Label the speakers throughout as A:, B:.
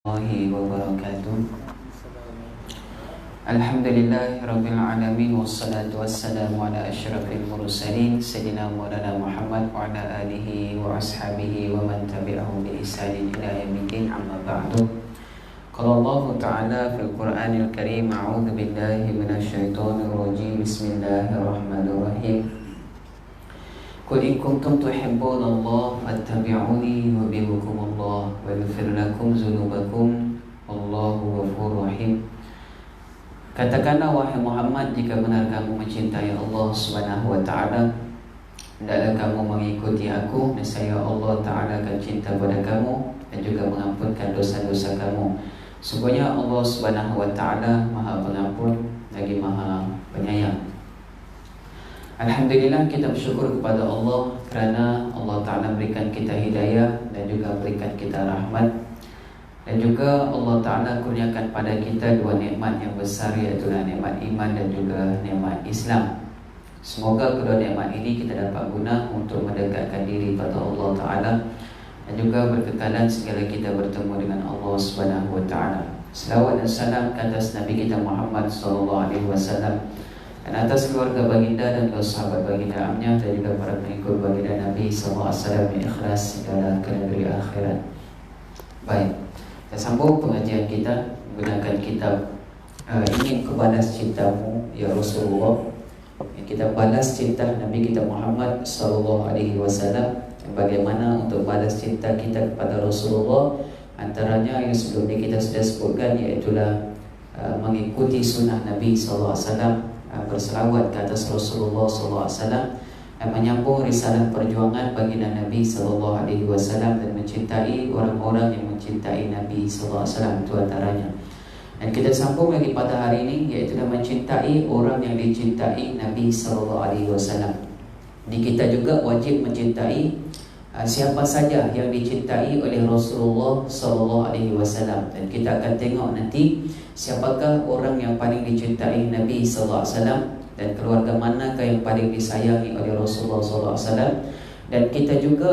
A: Warahmatullahi wabarakatuh. Alhamdulillahi rabbil alamin, wassalatu wassalamu ala asyrafil mursalin sayyidina Maulana Muhammad wa ala alihi wa ashabihi wa man tabi'ahum bi ihsanin ila yaumiddin, amma ba'du. Qala Allah Ta'ala fil Qur'anil Karim, a'udzu billahi minasyaitonir rajim. Bismillahirrahmanirrahim. Qul in kuntum tuhibbuna Allah fattabi'uni yuhibbukum Allah wa yaghfir lakum dzunubakum wallahu ghafurur rahim. Katakanlah wahai Muhammad, jika benar kamu mencintai Allah Subhanahu wa taala, hendaklah kamu mengikuti aku, nescaya Allah Taala akan cinta pada kamu dan juga mengampunkan dosa-dosa kamu. Sungguhnya Allah Subhanahu wa taala Maha Pengampun lagi Maha Penyayang. Alhamdulillah, kita bersyukur kepada Allah kerana Allah Ta'ala berikan kita hidayah dan juga berikan kita rahmat. Dan juga Allah Ta'ala kurniakan pada kita dua nikmat yang besar, iaitu nikmat iman dan juga nikmat Islam. Semoga kedua nikmat ini kita dapat guna untuk mendekatkan diri pada Allah Ta'ala dan juga berkekalan segala kita bertemu dengan Allah Subhanahu wa Ta'ala. Selawat dan salam ke atas Nabi kita Muhammad sallallahu alaihi wasallam dan atas keluarga baginda dan juga sahabat baginda amnya dan juga para pengikut baginda Nabi sallallahu alaihi wasallam yang ikhlas segala ke negeri akhirat. Baik, kita sambung pengajian kita menggunakan kitab Ingin Kubalas Cintamu Ya Rasulullah. Kita balas cinta Nabi kita Muhammad sallallahu alaihi wasallam. Bagaimana untuk balas cinta kita kepada Rasulullah? Antaranya yang sebelum ini kita sudah sebutkan, iaitulah mengikuti sunnah Nabi sallallahu alaihi wasallam, berselawat ke atas Rasulullah sallallahu alaihi wasallam, dan menyambung risalah perjuangan baginda Nabi sallallahu alaihi wasallam dan mencintai orang-orang yang mencintai Nabi sallallahu alaihi wasallam, itu antaranya. Dan kita sambung lagi pada hari ini, iaitu mencintai orang yang dicintai Nabi sallallahu alaihi wasallam. Di kita juga wajib mencintai siapa saja yang dicintai oleh Rasulullah sallallahu alaihi wasallam. Dan kita akan tengok nanti siapakah orang yang paling dicintai Nabi sallallahu alaihi wasallam dan keluarga manakah yang paling disayangi oleh Rasulullah sallallahu alaihi wasallam. Dan kita juga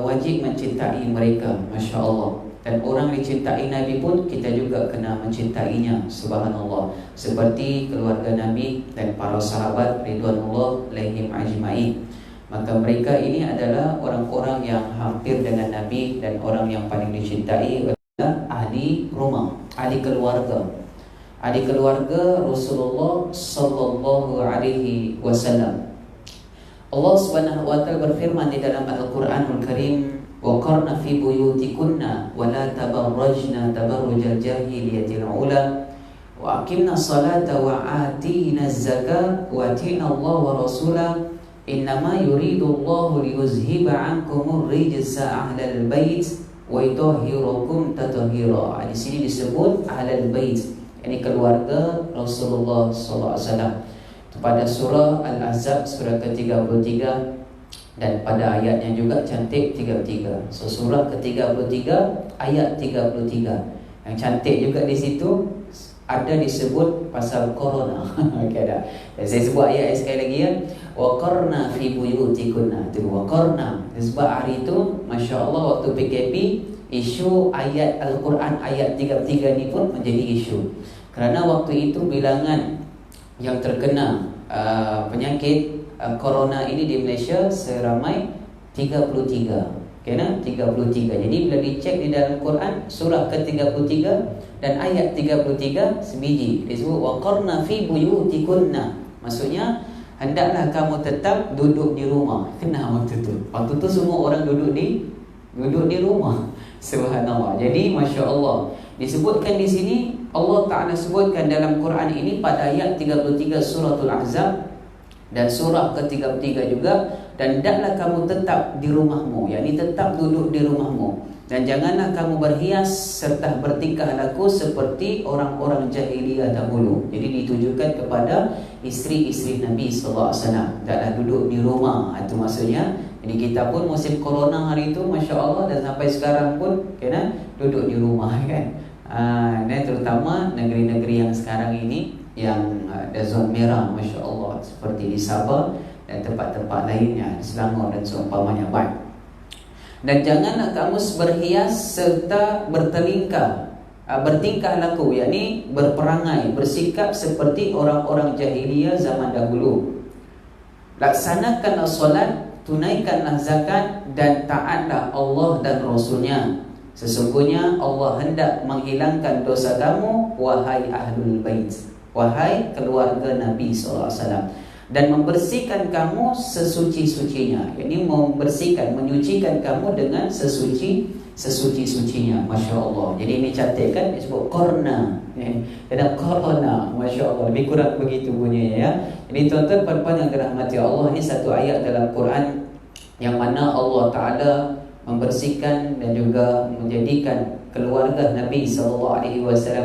A: wajib mencintai mereka, masya-Allah. Dan orang dicintai Nabi pun kita juga kena mencintainya, subhanallah, seperti keluarga Nabi dan para sahabat ridwanullah alaihim ajmain. Maka mereka ini adalah orang-orang yang hampir dengan Nabi dan orang yang paling dicintai adalah ahli rumah, ahli keluarga. Ahli keluarga Rasulullah sallallahu alaihi wasallam. Allah Subhanahu wa taala berfirman di dalam Al-Qur'anul Karim, "Wa qarna fi buyutikunna wa la tabarrajna tabarrujal jahiliyatil ula wa aqimna salata wa atina zakata wa atina Allah wa rasulahu innama yuridullahu liyuzhiba ankumur rijsa ahlal bait wa yutahhirakum tathira." Di sini disebut ahlal bait, ini keluarga Rasulullah sallallahu alaihi wasallam. Pada surah Al-Ahzab surah ke-33 dan pada ayatnya juga cantik 33. So surah ke-33 ayat 33. Yang cantik juga di situ ada disebut pasal corona. Okey dah. Dan saya sebut ayat sekali lagi ya. Wa qarna fi buyutikunna. Itu wa qarna. Sebab hari itu masya-Allah waktu PKP, isu ayat Al-Quran ayat 33 ni pun menjadi isu. Kerana waktu itu bilangan yang terkena penyakit corona ini di Malaysia seramai 33. Kena 33. Jadi bila dicek di dalam Quran surah ke-33 dan ayat 33 sebiji disebut waqarna fi buyutikunna. Maksudnya hendaklah kamu tetap duduk di rumah. Kena waktu tu. Waktu tu semua orang duduk di rumah. Subhanallah. Jadi masya-Allah disebutkan di sini, Allah Ta'ala sebutkan dalam Quran ini pada ayat 33 suratul Ahzab dan surah ke-33 juga, dan hendaklah kamu tetap di rumahmu, yakni tetap duduk di rumahmu, dan janganlah kamu berhias serta bertingkah laku seperti orang-orang jahiliyah dahulu. Jadi ditujukan kepada isteri-isteri Nabi sallallahu alaihi wasallam, hendaklah duduk di rumah. Itu maksudnya. Jadi kita pun musim corona hari itu masya-Allah dan sampai sekarang pun kena duduk di rumah kan. Dan terutama negeri-negeri yang sekarang ini yang ada zon merah, masya-Allah, seperti di Sabah dan tempat-tempat lainnya, di Selangor dan seumpamanya. Baik. Dan janganlah kamu berhias serta bertelingkah bertingkah laku, yakni berperangai, bersikap seperti orang-orang jahiliyah zaman dahulu. Laksanakanlah solat, tunaikanlah zakat, dan taatlah Allah dan Rasulnya. Sesungguhnya Allah hendak menghilangkan dosa kamu, wahai ahlul bait, wahai keluarga Nabi SAW, dan membersihkan kamu sesuci-sucinya. Ini membersihkan, menyucikan kamu dengan sesuci-sucinya. Masya Allah. Jadi ini cantikkan, disebut korna. Dan korona, Masya Allah. Lebih kurang begitu bunyinya ya. Jadi tuan-tuan puan-puan yang dirahmati Allah, ini satu ayat dalam Quran yang mana Allah Ta'ala membersihkan dan juga menjadikan keluarga Nabi SAW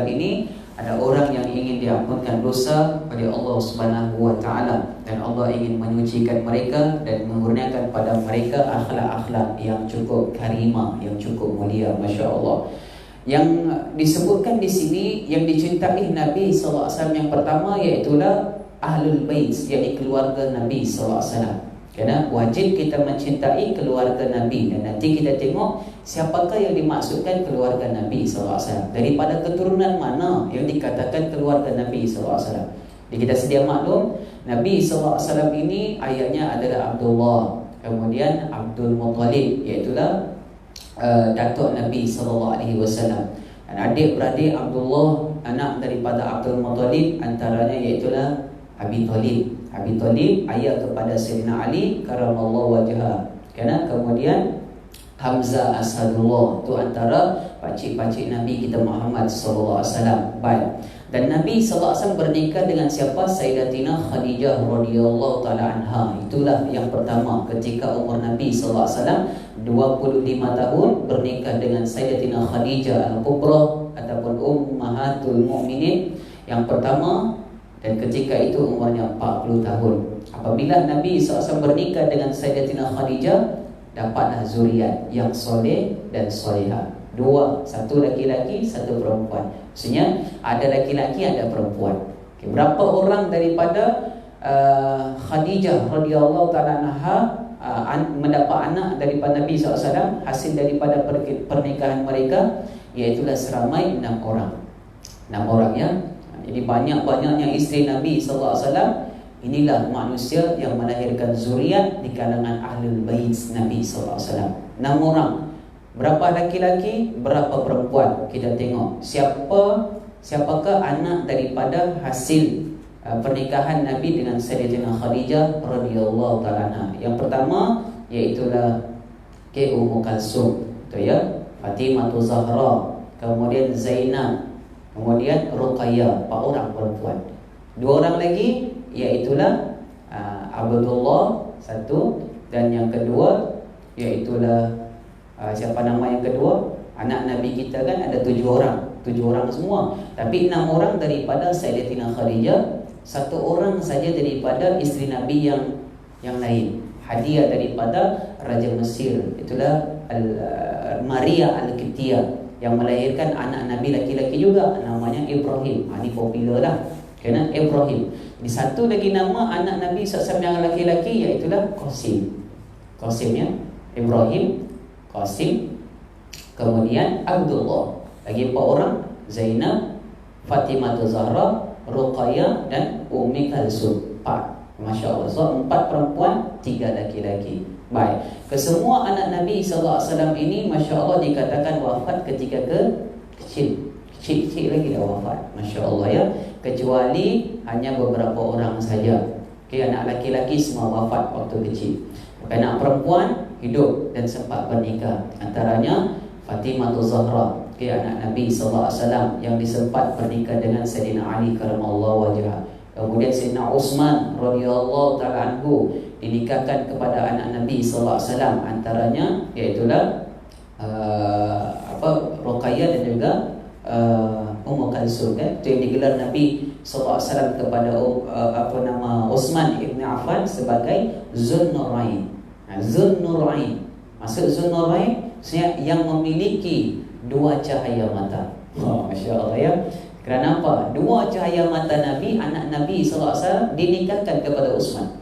A: ini ada orang yang ingin diampunkan dosa oleh Allah Subhanahu wa taala, dan Allah ingin menyucikan mereka dan mengurniakan pada mereka akhlak-akhlak yang cukup karimah, yang cukup mulia. Masya Allah. Yang disebutkan di sini yang dicintai Nabi sallallahu alaihi wasallam yang pertama iaitulah ahlul bait, yakni keluarga Nabi sallallahu alaihi wasallam. Kerana wajib kita mencintai keluarga Nabi, dan nanti kita tengok siapakah yang dimaksudkan keluarga Nabi SAW. Daripada keturunan mana yang dikatakan keluarga Nabi SAW. Jadi kita sedia maklum, Nabi SAW ini ayahnya adalah Abdullah, kemudian Abdul Muttalib, iaitulah datuk Nabi SAW. Dan adik-beradik Abdullah, anak daripada Abdul Muttalib, antaranya iaitulah Abi Talib. Abi Talib ayah kepada Sayyidina Ali karamallahu wajhah. Kerana kemudian Hamzah Asadullah, itu antara pakcik-pakcik Nabi kita Muhammad sallallahu alaihi wasallam. Baik. Dan Nabi sallallahu alaihi wasallam bernikah dengan siapa? Sayyidatina Khadijah radhiyallahu taala anha. Itulah yang pertama, ketika umur Nabi sallallahu alaihi wasallam 25 tahun bernikah dengan Sayyidatina Khadijah Al-Kubra ataupun Ummahatul Mukminin yang pertama. Dan ketika itu umurnya 40 tahun. Apabila Nabi SAW bernikah dengan Sayyidatina Khadijah, dapatlah zuriat yang soleh dan solehah. Dua, satu laki-laki, satu perempuan. Maksudnya ada laki-laki, ada perempuan. Okay, berapa orang daripada Khadijah radhiyallahu taala anha mendapat anak daripada Nabi SAW hasil daripada pernikahan mereka, iaitulah seramai 6 orang. 6 orang ya. Jadi banyak-banyaknya isteri Nabi SAW. Inilah manusia yang melahirkan zuriat di kalangan ahlul bait Nabi SAW. 6 orang. Berapa laki-laki, berapa perempuan? Kita tengok siapakah anak daripada hasil pernikahan Nabi dengan Sayyidatina Khadijah radhiyallahu taala. Yang pertama iaitulah Ummu Kalsum, itu ya, Fatimah Zahra, kemudian Zainab, kemudian Ruqayyah, 4 orang perempuan. 2 orang lagi iaitulah Abdullah, satu, dan yang kedua iaitulah siapa nama yang kedua? Anak Nabi kita kan ada 7 orang. 7 orang semua. Tapi 6 orang daripada Sayyidatina Khadijah, 1 orang saja daripada isteri Nabi yang lain. Hadiah daripada Raja Mesir, itulah Maria Al-Qibtiyah, yang melahirkan anak Nabi laki-laki juga, namanya Ibrahim. Ini popular lah, kerana Ibrahim. Di satu lagi nama anak Nabi SAW yang laki-laki, iaitulah Qasim. Qasim ya, Ibrahim, Qasim, kemudian Abdullah. Lagi 4 orang, Zainab, Fatimah Zahra, Ruqayyah, dan Ummi Kalsum. 4. Masya Allah. So 4 perempuan, 3 laki-laki. Baik. Kesemua anak Nabi SAW ini, Masya Allah, dikatakan wafat ketika kecil. Kecil-kecil lagi dah wafat. Masya Allah ya. Kecuali hanya beberapa orang saja. Okay, anak laki-laki semua wafat waktu kecil. Anak perempuan hidup dan sempat bernikah. Antaranya Fatimah Zahra, okay, anak Nabi SAW yang disempat bernikah dengan Sayyidina Ali karamallahu wajhah. Kemudian Sayyidina Utsman radhiyallahu taala anhu dinikahkan kepada anak Nabi sallallahu alaihi wasallam, antaranya iaitulah Ruqayyah dan juga Ummu Kalsum kan. Itu yang digelar Nabi sallallahu alaihi wasallam kepada Utsman ibn Affan sebagai Zunnurain. Zunnurain. Maksud Zunnurain maksudnya yang memiliki 2 cahaya mata. Masya-Allah ya. Kerana apa? 2 cahaya mata Nabi, anak Nabi SAW dinikahkan kepada Utsman.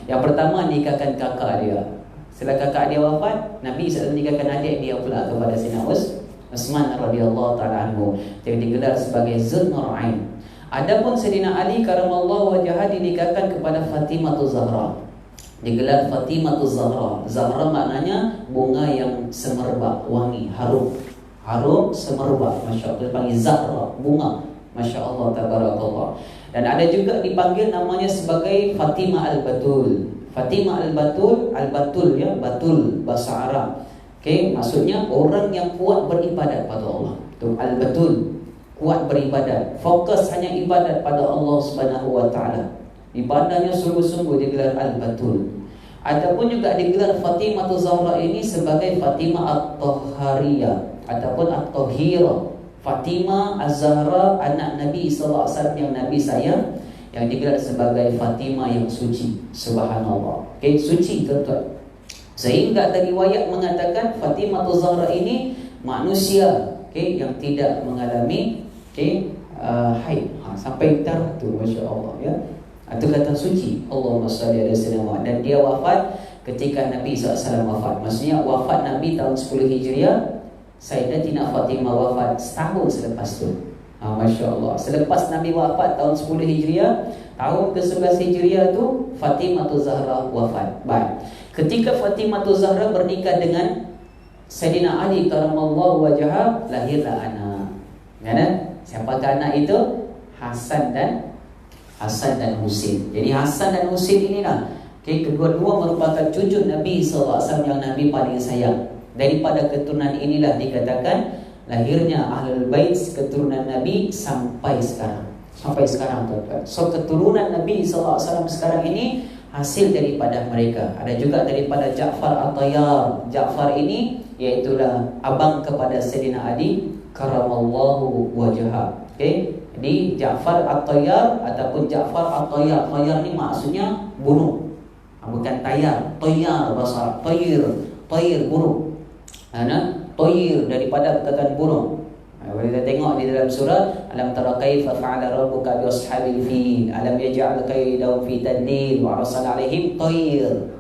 A: Yang pertama nikahkan kakak dia. Setelah kakak dia wafat, Nabi SAW nikahkan adik dia pula kepada Sayyidina Utsman radhiyallahu taala anhu, yang digelar sebagai Zunnurain. Adapun Sayyidina Ali karamallahu wajhah dinikahkan kepada Fatimah Zahra, digelar Fatimah Zahra. Zahra maknanya bunga yang semerbak, wangi, harum. Harum semerbak, Masya Allah, dipanggil Zahra, bunga. Masya Allah, tabarakallah. Dan ada juga dipanggil namanya sebagai Fatimah Al-Batul. Fatimah Al-Batul, Al-Batul ya, Batul bahasa Arab. Okey, maksudnya orang yang kuat beribadat pada Allah. Itu Al-Batul, kuat beribadat, fokus hanya ibadat pada Allah Subhanahu wa taala. Ibadahnya sungguh-sungguh digelar Al-Batul. Ataupun juga digelar Fatimah Zahra ini sebagai Fatimah At-Tahhariyah ataupun At-Tahhirah. Fatimah Az-Zahra, anak Nabi sallallahu alaihi wasallam yang Nabi sayang, yang digelar sebagai Fatimah yang suci. Subhanallah. Okey, suci tuan-tuan. Sehingga ada riwayat mengatakan Fatimah Zahra ini manusia, okey, yang tidak mengalami haid. Sampai darah tu, masya-Allah ya. Itu kata suci. Allahumma shalli ala sayyidina. Dan dia wafat ketika Nabi SAW wafat. Maksudnya wafat Nabi tahun 10 Hijriah, Sayyidatina Fatimah wafat setahun selepas tu. Masya Allah. Selepas Nabi wafat tahun 10 Hijriah, tahun ke-11 Hijriah tu Fatimah Zahra wafat. Baik. Ketika Fatimah Zahra bernikah dengan Sayyidina Ali karamallahu wajhah, lahirlah anak. Ya, siapakah anak itu? Hasan dan Husain. Jadi Hasan dan Husain inilah, kedua-dua merupakan cucu Nabi SAW yang Nabi paling sayang. Daripada keturunan inilah dikatakan lahirnya Ahlul Bait, keturunan Nabi sampai sekarang. Sampai sekarang tuan-tuan. So keturunan Nabi SAW sekarang ini hasil daripada mereka. Ada juga daripada Ja'far At-Tayyar. Ja'far ini iaitulah abang kepada Sayyidina Ali karamallahu wajhah. Okey. Jadi Ja'far At-Tayyar ataupun Ja'far At-Tayyar. Tayyar ni maksudnya bunuh. Bukan tayar. Tayyar bahasa Arab. Tayir burung. Tayir daripada perkataan burung. Kalau kita tengok di dalam surah Alam tara kaifa fa'ala rabbuka bi ashabil fil alam yaj'al kaidahum fi tadlil wa arsala alaihim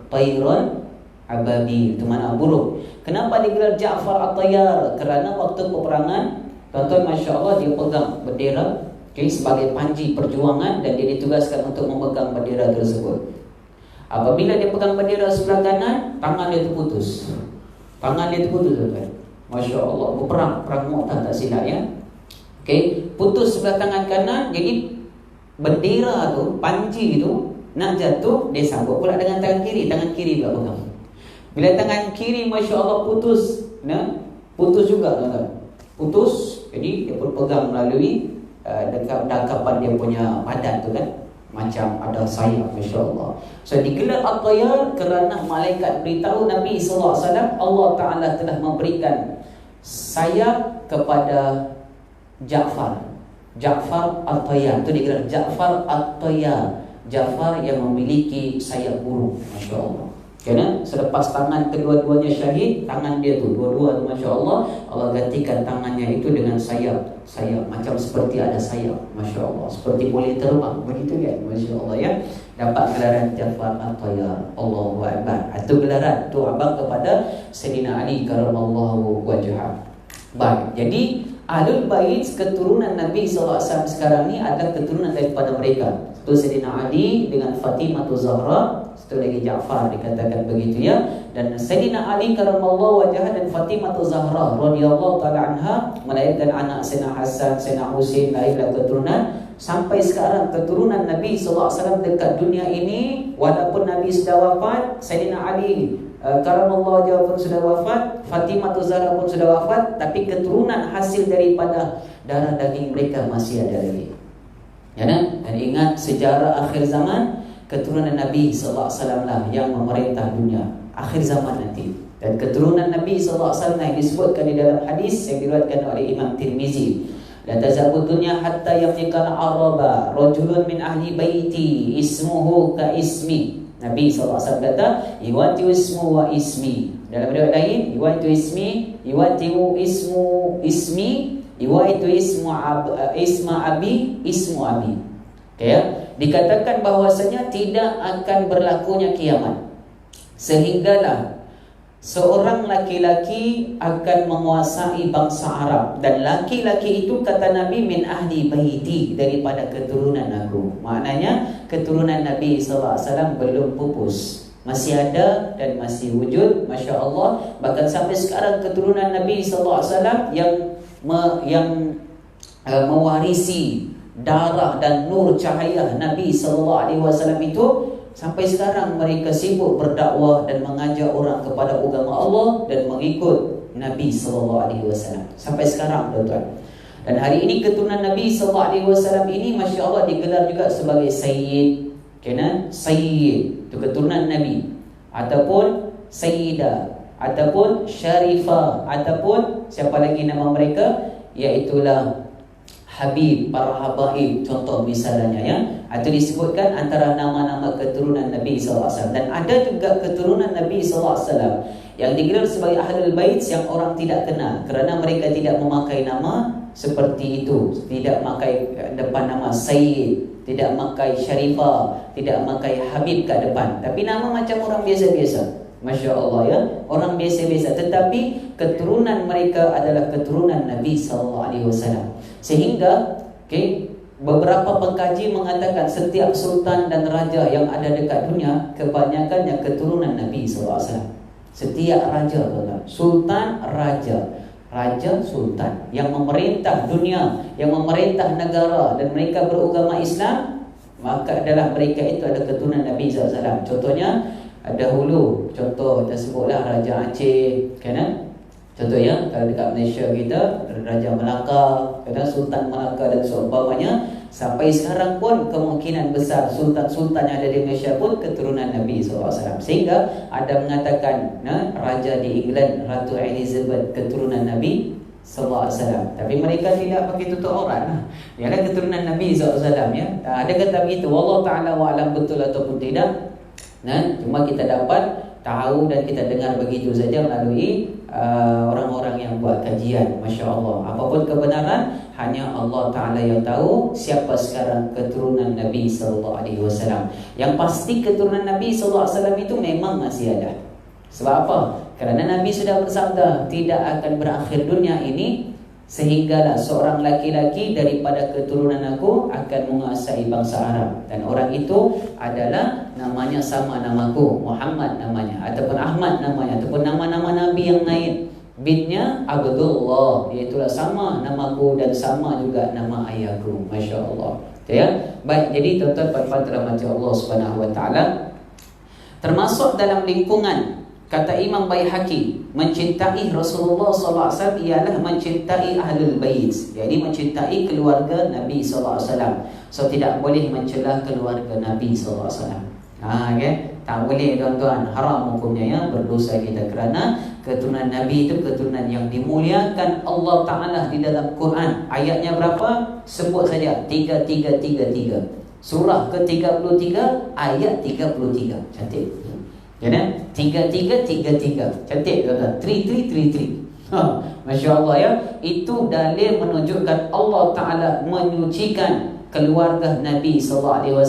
A: tayran ababil. Itu mana burung. Kenapa digelar Ja'far At-Tayyar? Kerana waktu peperangan, tuan-tuan, masya-Allah, dia pegang bendera sebagai panji perjuangan dan dia ditugaskan untuk memegang bendera tersebut. Apabila dia pegang bendera sebelah kanan, tangan dia terputus. Tuan-tuan. Masya Allah, perang Mu'tah tak silap ya. Okey, putus sebelah tangan kanan, jadi bendera tu, panji tu nak jatuh, dia sambut pula dengan tangan kiri pula pegang. Bila tangan kiri masya Allah putus, putus juga tuan-tuan. Putus, jadi dia pun pegang melalui dekapan dia punya badan tu kan, macam ada sayap, masya Allah. So digelar At-Tayyar kerana malaikat beritahu Nabi SAW, Allah Ta'ala telah memberikan sayap kepada Ja'far At-Tayyar. Itu digelar Ja'far At-Tayyar, Ja'far yang memiliki sayap burung, masya Allah. Kerana selepas tangan kedua-duanya syahid, tangan dia tu dua-dua tu masya Allah, Allah gantikan tangannya itu dengan sayap macam seperti ada sayap, masya Allah, seperti boleh terbang begitu kan, masya Allah ya. Dapat gelaran Ja'far At-Tayyar. Allahu Akbar. Itu gelaran tu abang kepada Sayyidina Ali karamallahu wajhah. Baik, jadi Ahlul Bait keturunan Nabi SAW sekarang ni adalah keturunan daripada mereka. Itu Sayyidina Ali dengan Fatimah Zahra, satu lagi Ja'far dikatakan begitu ya. Dan Sayyidina Ali karamallahu wajhah dan Fatimah Zahra radhiyallahu taala anha melahirkan anak Sayyidina Hasan, Sayyidina Husain, lahirlah keturunan. Sampai sekarang keturunan Nabi SAW dekat dunia ini, walaupun Nabi sudah wafat, Sayyidina Ali karamallahu wajhah pun sudah wafat, Fatimah Zahra pun sudah wafat, tapi keturunan hasil daripada darah daging mereka masih ada lagi. Ya, dan ingat sejarah akhir zaman, keturunan Nabi SAW lah yang memerintah dunia akhir zaman nanti. Dan keturunan Nabi SAW yang disebutkan di dalam hadis yang diriwayatkan oleh Imam Tirmizi, la tazabu dunya hatta yamlikal araba rajulun min ahli baiti ismuhu ka ismi. Nabi SAW kata, iwati ismu wa ismi. Dalam riwayat lain, iwati ismi, iwati ismu ismi, iwati isma abi, ismu abi. Okay, ya? Dikatakan bahwasanya tidak akan berlakunya kiamat sehinggalah seorang laki-laki akan menguasai bangsa Arab, dan laki-laki itu kata Nabi min ahli baiti, daripada keturunan aku. Maknanya keturunan Nabi SAW belum pupus, masih ada dan masih wujud, Masya Allah. Bahkan sampai sekarang keturunan Nabi SAW yang mewarisi darah dan nur cahaya Nabi SAW itu, sampai sekarang mereka sibuk berdakwah dan mengajak orang kepada agama Allah dan mengikut Nabi SAW. Sampai sekarang, tuan-tuan. Dan hari ini keturunan Nabi SAW ini, Masya Allah, digelar juga sebagai Sayyid. Kena Sayyid, itu keturunan Nabi, ataupun Sayyidah, ataupun Syarifah, ataupun siapa lagi nama mereka, iaitulah Habib, para habaib, contoh misalnya ya. Itu disebutkan antara nama-nama keturunan Nabi SAW. Dan ada juga keturunan Nabi SAW yang digelar sebagai Ahlul Bait yang orang tidak kenal, kerana mereka tidak memakai nama seperti itu. Tidak memakai depan nama Sayyid, tidak memakai Syarifah, tidak memakai Habib kat depan, tapi nama macam orang biasa-biasa. Masya Allah ya, orang biasa-biasa, tetapi keturunan mereka adalah keturunan Nabi SAW. Sehingga beberapa pengkaji mengatakan setiap sultan dan raja yang ada dekat dunia, kebanyakannya keturunan Nabi SAW. Setiap raja, sultan, raja, sultan yang memerintah dunia, yang memerintah negara, dan mereka beragama Islam, maka adalah mereka itu ada keturunan Nabi SAW. Contohnya dahulu, contoh kita sebutlah Raja Aceh, kan? Contohnya kalau dekat Malaysia kita, Raja Melaka, kadang Sultan Melaka dan seumpamanya. Sampai sekarang pun kemungkinan besar sultan-sultan yang ada di Malaysia pun keturunan Nabi SAW. Sehingga ada mengatakan Raja di England, Ratu Elizabeth, keturunan Nabi SAW. Tapi mereka tidak pakai tutup aurat. Ialah keturunan Nabi SAW ya. Ada kata begitu, wallahu ta'ala wa'alam betul ataupun tidak. Cuma kita dapat tahu dan kita dengar begitu saja melalui orang-orang yang buat kajian. Masya Allah, apapun kebenaran, hanya Allah Ta'ala yang tahu siapa sekarang keturunan Nabi SAW. Yang pasti keturunan Nabi SAW itu memang masih ada. Sebab apa? Kerana Nabi sudah bersabda, tidak akan berakhir dunia ini sehinggalah seorang laki-laki daripada keturunan aku akan menguasai bangsa Arab. Dan orang itu adalah namanya sama namaku, Muhammad namanya, ataupun Ahmad namanya, ataupun nama-nama Nabi yang lain. Binnya Abdullah, iaitulah sama namaku dan sama juga nama ayahku. Masya Allah ya. Baik, jadi tuan-tuan puan-puan dirahmati Allah Subhanahu Wa Taala, termasuk dalam lingkungan, kata Imam Baihaqi, mencintai Rasulullah SAW ialah mencintai Ahlul Bait, jadi mencintai keluarga Nabi SAW. So tidak boleh mencela keluarga Nabi SAW. Okay? Tak boleh, tuan-tuan, haram hukumnya ya, berdosa kita. Kerana keturunan Nabi itu keturunan yang dimuliakan Allah Ta'ala di dalam Quran. Ayatnya berapa? Sebut saja, 3333. Surah ke-33 ayat 33. Cantik. Ya, 3333. Cantik, tuan-tuan. 3333. Masya Allah ya. Itu dalil menunjukkan Allah Ta'ala menyucikan keluarga Nabi SAW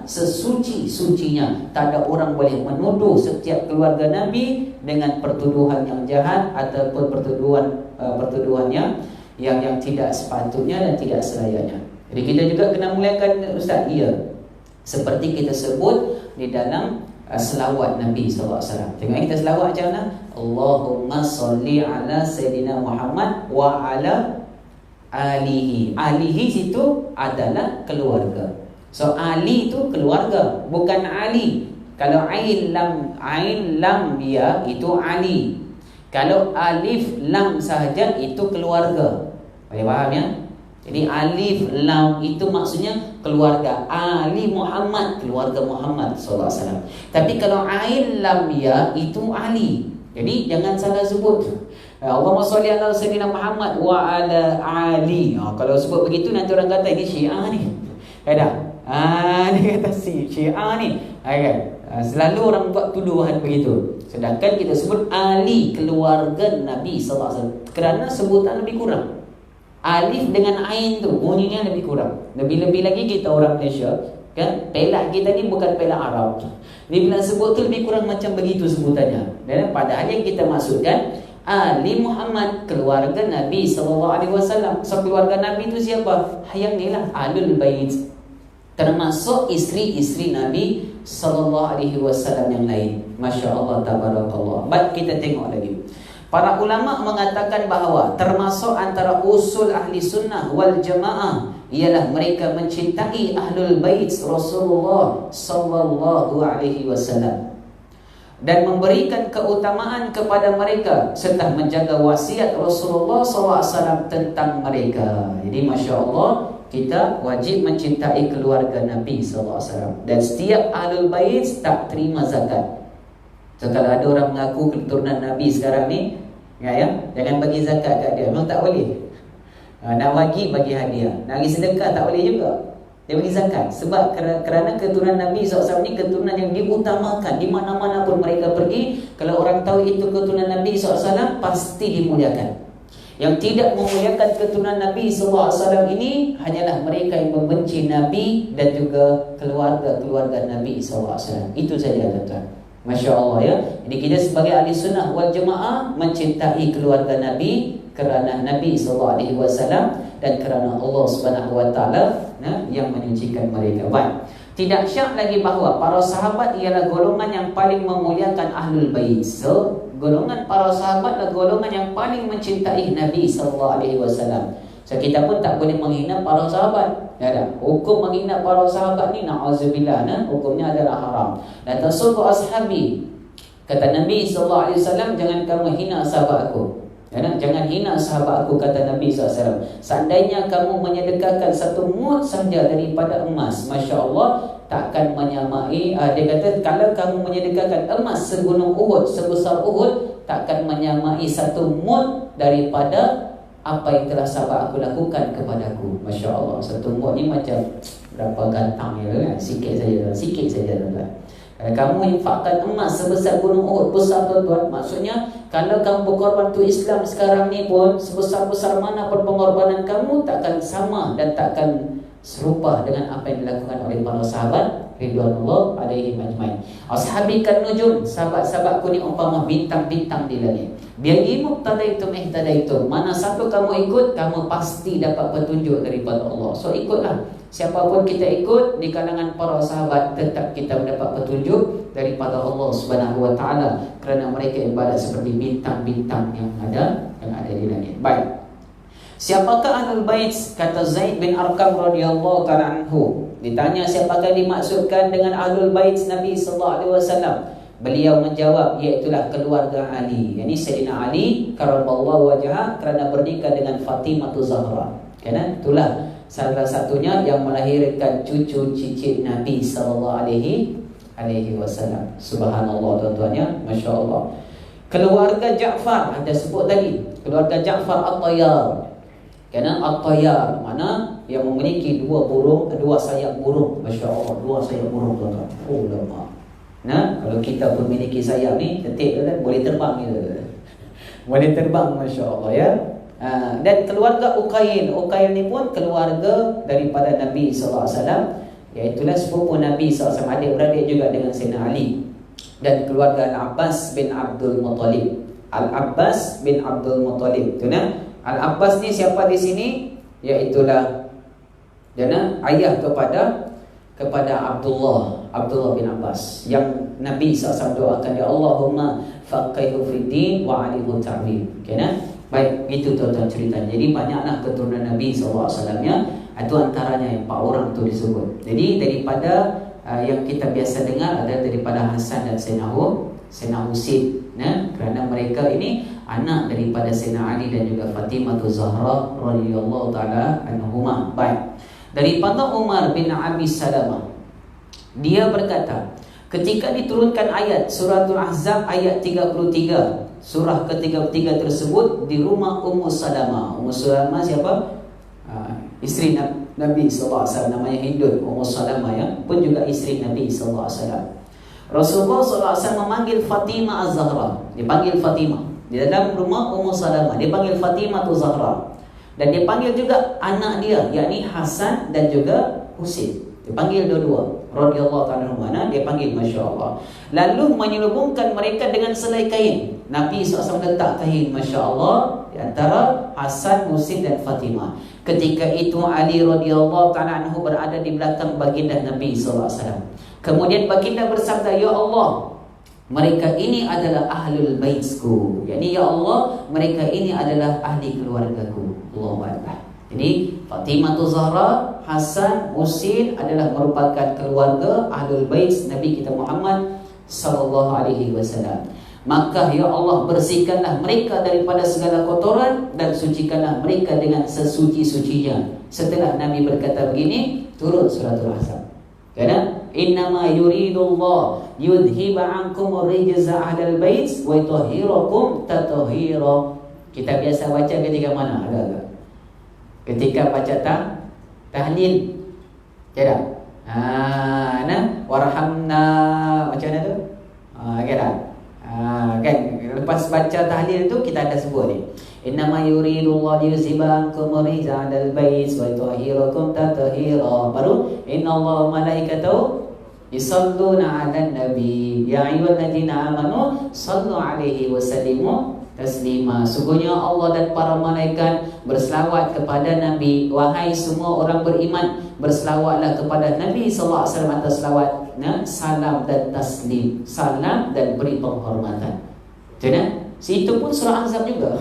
A: sesuci-sucinya. Tak ada orang boleh menuduh setiap keluarga Nabi dengan pertuduhan yang jahat ataupun pertuduhan yang tidak sepatutnya dan tidak selayaknya. Jadi kita juga kena muliakan Ustaz. Ya, seperti kita sebut di dalam selawat Nabi SAW. Tengok kita selawat macam mana? Allahumma salli ala Sayyidina Muhammad wa ala alihi. Alihi situ adalah keluarga. So Ali itu keluarga, bukan Ali. Kalau ain lam ya itu Ali. Kalau alif lam sahaja itu keluarga. Boleh faham ya? Jadi alif lam itu maksudnya keluarga. Ali Muhammad, keluarga Muhammad SAW. Tapi kalau ain lam ya itu Ali. Jadi jangan salah sebut. Allahumma salli ala Sayyidina Muhammad wa ala Ali. Kalau sebut begitu nanti orang kata ini Syiah ni. Ada. Dia kata Syiah ni. Selalu orang buat tuduhan begitu. Sedangkan kita sebut Ali, keluarga Nabi SAW. Kerana sebutan lebih kurang. Alif dengan ain tu bunyinya lebih kurang. Lebih-lebih lagi kita orang Malaysia, Kan? Pelah kita ni bukan pelah Arab. Ni bila sebut tu lebih kurang macam begitu sebutannya. Dan padahal yang kita maksudkan Ali Muhammad, keluarga Nabi SAW. So keluarga Nabi tu siapa? Yang ni lah Ahlul Bait, termasuk isteri-isteri Nabi SAW yang lain. Masya Allah, tabarakallah. Baik, kita tengok lagi. Para ulama mengatakan bahawa termasuk antara usul ahli sunnah wal jamaah ialah mereka mencintai Ahlul Bait Rasulullah sallallahu alaihi wasallam dan memberikan keutamaan kepada mereka serta menjaga wasiat Rasulullah SAW tentang mereka. Jadi Masya Allah, kita wajib mencintai keluarga Nabi SAW. Dan setiap Ahlul Bait tak terima zakat. So kalau ada orang mengaku keturunan Nabi sekarang ni, jangan bagi zakat kat dia. Memang tak boleh. Nak bagi hadiah, nak bagi sedekah tak boleh juga. Dia bagi zakat. Sebab kerana keturunan Nabi SAW ni keturunan yang diutamakan. Di mana-mana pun mereka pergi, kalau orang tahu itu keturunan Nabi SAW, pasti dimuliakan. Yang tidak memuliakan keturunan Nabi SAW ini hanyalah mereka yang membenci Nabi dan juga keluarga-keluarga Nabi SAW. Itu saja tuan-tuan. Masya Allah ya. Jadi kita sebagai ahli sunnah wal jamaah mencintai keluarga Nabi kerana Nabi SAW dan kerana Allah SWT yang menyucikan mereka. Baik. Tidak syak lagi bahawa para sahabat ialah golongan yang paling memuliakan Ahlul Bait. So, golongan para sahabat adalah golongan yang paling mencintai Nabi SAW. So, kita pun tak boleh menghina para sahabat. Hukum menghina para sahabat ni na'udzubillah, hukumnya adalah haram. La tasubbu ashabi. Kata Nabi SAW, jangan kamu hina sahabat aku. Jangan hina sahabat aku, kata Nabi SAW. Seandainya kamu menyedekahkan satu mud sahaja daripada emas, Masya Allah, takkan menyamai. Dia kata kalau kamu menyedekahkan emas segunung Uhud, sebesar Uhud, takkan menyamai satu mud daripada apa yang telah sahabat aku lakukan kepadaku. Masya Allah, satu mud ni macam berapa gantang ya, kan? Sikit saja tuan-tuan. Kamu infakkan emas sebesar gunung Uhud, besar tuan-tuan. Maksudnya kalau kamu berkorban untuk Islam sekarang ni pun, sebesar-besar mana pun pengorbanan kamu, takkan sama dan takkan serupa dengan apa yang dilakukan oleh para sahabat ridwanullah alaihim ajmain. Ashabi kan nujum, sahabat-sahabatku ni umpama bintang-bintang di langit. Biayi muqtadaitum ihtadaitum. Mana satu kamu ikut, kamu pasti dapat petunjuk daripada Allah. So ikutlah. Siapapun kita ikut di kalangan para sahabat, tetap kita mendapat petunjuk daripada Allah Subhanahu wa taala kerana mereka ibadat seperti bintang-bintang yang ada di langit. Baik. Siapakah Ahlul Bait? Kata Zaid bin Arqam radhiyallahu ta'ala anhu. Ditanya siapakah dimaksudkan dengan Ahlul Bait Nabi sallallahu alaihi wasallam? Beliau menjawab, iaitulah keluarga Ali. Yani Sayyidina Ali karramallahu wajhah kerana bernikah dengan Fatimah Zahra. Kan? Itulah salah satunya yang melahirkan cucu cicit Nabi sallallahu alaihi wasallam. Subhanallah tuan-tuan ya, Masya Allah. Keluarga Ja'far ada sebut tadi. Keluarga Ja'far At-Tayyar. Kerana At-Tayyar mana yang memiliki dua sayap burung. Masya Allah, dua sayap burung tuan-tuan. Oh lama. Nah, kalau kita pun memiliki sayap ni, ketik kan boleh terbang gitu. Boleh terbang, Masya Allah ya. Dan keluarga Uqail ni pun keluarga daripada Nabi SAW, iaitulah sepupu Nabi SAW, adik-beradik juga dengan Sayyidina Ali. Dan keluarga Al-Abbas bin Abdul Muttalib. Al-Abbas bin Abdul Muttalib. Al-Abbas ni siapa di sini? Iaitulah ayah kepada Abdullah bin Abbas, yang Nabi SAW doakan, ya Allahumma faqihhu fid din wa 'alimhu ta'wil. Baik, itu tuan-tuan ceritanya. Jadi banyaklah keturunan Nabi SAW nya. Itu antaranya yang 4 orang tu disebut. Jadi daripada yang kita biasa dengar ada daripada Hasan dan Sayyidina Husain, kerana mereka ini anak daripada Sayyidina Ali dan juga Fatimah Zahra radhiyallahu taala anhuma. Baik. Daripada Umar bin Abi Salamah, dia berkata, ketika diturunkan ayat Suratul Ahzab ayat 33, surah ke-33 tersebut di rumah Ummu Salamah. Ummu Salamah siapa? Isteri Nabi SAW, namanya Hindun. Ummu Salamah ya, pun juga isteri Nabi SAW. Rasulullah SAW memanggil Fatimah Az-Zahra. Dipanggil Fatimah di dalam rumah Ummu Salamah. Dia panggil Fatimah Zahra. Dan dia panggil juga anak dia, yakni Hasan dan juga Husain. Dia panggil dua-dua. Radhiyallahu ta'ala anhuma, dia panggil masya-Allah. Lalu menyelubungkan mereka dengan selai kain. Nabi SAW letak kain masya-Allah di antara Hasan, Husain dan Fatimah. Ketika itu Ali radhiyallahu ta'ala anhu berada di belakang baginda Nabi SAW. Kemudian baginda bersabda, "Ya Allah, mereka ini adalah ahlul baitku." Yani ya Allah, mereka ini adalah ahli keluargaku. Allahu Akbar. Jadi Fatimah Zahra, Hasan, Husain adalah merupakan keluarga ahlul bait Nabi kita Muhammad sallallahu alaihi wasallam. Maka ya Allah, bersihkanlah mereka daripada segala kotoran dan sucikanlah mereka dengan sesuci-sucinya. Setelah Nabi berkata begini, turun suratul Ahzab. Karena innama yuridullah yudhiba ankum rijza ahlal bait wa yutahhirakum tathira. Kita biasa baca ketika mana? Agak-agak ketika baca tahlil. Tidak. Warhamna macam mana tu? Kan? Kan lepas baca tahlil tu kita ada sebut ni. Innama yuridullahu liyuzhiba ankum rijza 'alal bait wa yutahhirakum tathira. Baru innallaha malaikatahu yusalluna 'alan nabi ya ayyuhalladzina amanu sallu 'alaihi wa sallimu taslima. Sungguhnya Allah dan para malaikat berselawat kepada Nabi. Wahai semua orang beriman, berselawatlah kepada Nabi sallallahu alaihi wasallam atas selawatnya, salam dan taslim. Salam dan beri penghormatan. Jadi, situ pun surah Ahzab juga.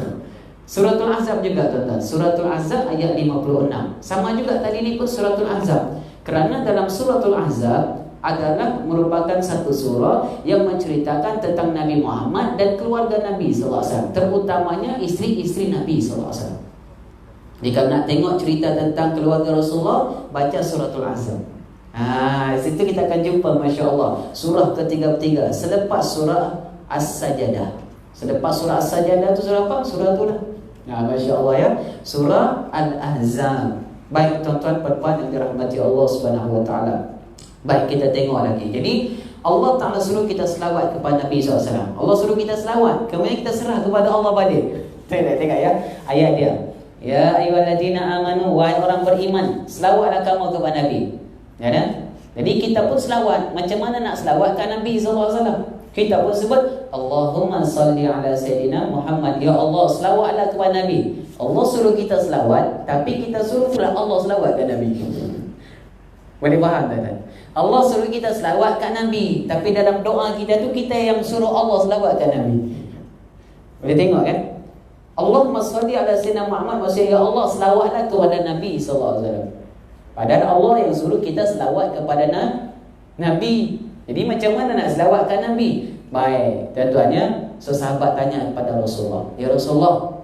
A: Suratul Ahzab juga tuan-tuan. Suratul Ahzab ayat 56. Sama juga tadi ni pun suratul Ahzab. Kerana dalam suratul Ahzab adalah merupakan satu surah yang menceritakan tentang Nabi Muhammad dan keluarga Nabi SAW, terutamanya isteri-isteri Nabi SAW. Jika nak tengok cerita tentang keluarga Rasulullah, baca suratul Ahzab. Situ kita akan jumpa Masya Allah surah ketiga-tiga selepas surah As-Sajadah. Selepas surah As-Sajadah tu surah apa? Surah tu lah. Masya Allah ya, surah Al-Ahzab. Baik tuan-tuan perempuan yang dirahmati Allah Subhanahu Wa Taala. Baik, kita tengok lagi. Jadi Allah Ta'ala suruh kita selawat kepada Nabi SAW. Allah suruh kita selawat, kemudian kita serah kepada Allah balik. Tengok ya, ayat dia. Ya ayyuhalladzina amanu, wahai orang beriman, selawatlah kamu kepada Nabi. Ya kan? Jadi kita pun selawat. Macam mana nak selawatkan Nabi SAW? Kita pun sebut Allahumma salli ala Sayyidina Muhammad. Ya Allah, selawatlah kepada Nabi. Allah suruh kita selawat, tapi kita suruh pula Allah selawatkan Nabi. Boleh faham tak? Allah suruh kita selawatkan Nabi, tapi dalam doa kita tu kita yang suruh Allah selawatkan Nabi. Boleh tengok kan? Allahumma salli ala Sayyidina Muhammad, maksudnya ya Allah selawatlah kepada Nabi SAW. Padahal Allah yang suruh kita selawat kepada Nabi. Jadi macam mana nak selawatkan Nabi? Baik, tuan-tuannya, sahabat tanya kepada Rasulullah, ya Rasulullah,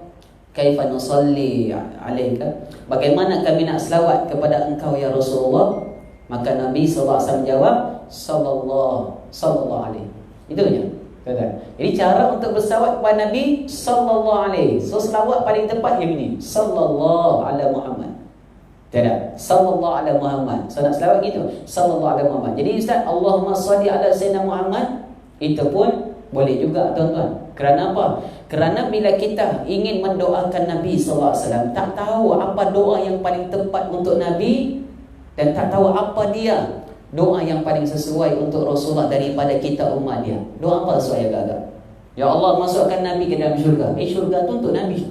A: kaifa nusalli alaika? Bagaimana kami nak selawat kepada engkau ya Rasulullah? Maka Nabi SAW jawab sallallahu alaihi. Itu je. Jadi cara untuk berselawat kepada Nabi sallallahu alaihi. So selawat paling tepat yang ini, sallallahu ala Muhammad. Tidak, sallallahu ala Muhammad. So nak selawat gitu, sallallahu ala Muhammad. Jadi Ustaz, Allahumma salli ala Sayyidina Muhammad, itu pun boleh juga tuan-tuan. Kerana apa? Kerana bila kita ingin mendoakan Nabi SAW, tak tahu apa doa yang paling tepat untuk Nabi, dan tak tahu apa dia doa yang paling sesuai untuk Rasulullah daripada kita umat dia. Doa apa sesuai agak-agak? Ya Allah, masukkan Nabi ke dalam syurga. Syurga tu untuk Nabi.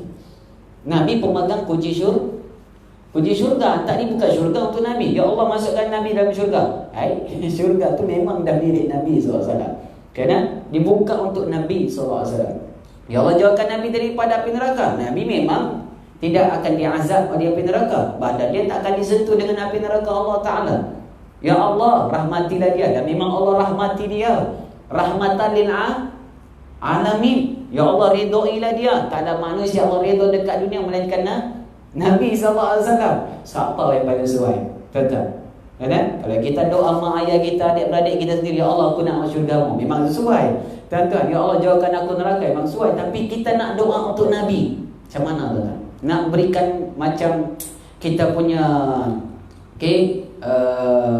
A: Nabi pemegang kunci syurga. Tak, ni bukan syurga untuk Nabi. Ya Allah, masukkan Nabi dalam syurga. Syurga tu memang dah milik Nabi SAW. Kerana dibuka untuk Nabi SAW. Ya Allah, jauhkan Nabi daripada api neraka. Nabi memang tidak akan diazab oleh api neraka. Badan dia tak akan disentuh dengan api neraka Allah Ta'ala. Ya Allah, rahmatilah dia. Dan memang Allah rahmati dia. Rahmatan lil alamin. Ya Allah, ridhoilah dia. Tak ada manusia Allah ridho dekat dunia melainkan Nabi SAW. Siapa yang paling sesuai? Betul. Kan? Kalau kita doa mak ayah kita, adik-beradik kita sendiri, ya Allah, aku nak masuk syurga-Mu, memang sesuai. Tuan-tuan, ya Allah, jauhkan aku neraka, memang sesuai. Tapi kita nak doa untuk Nabi, macam mana tuan-tuan? Nak berikan macam kita punya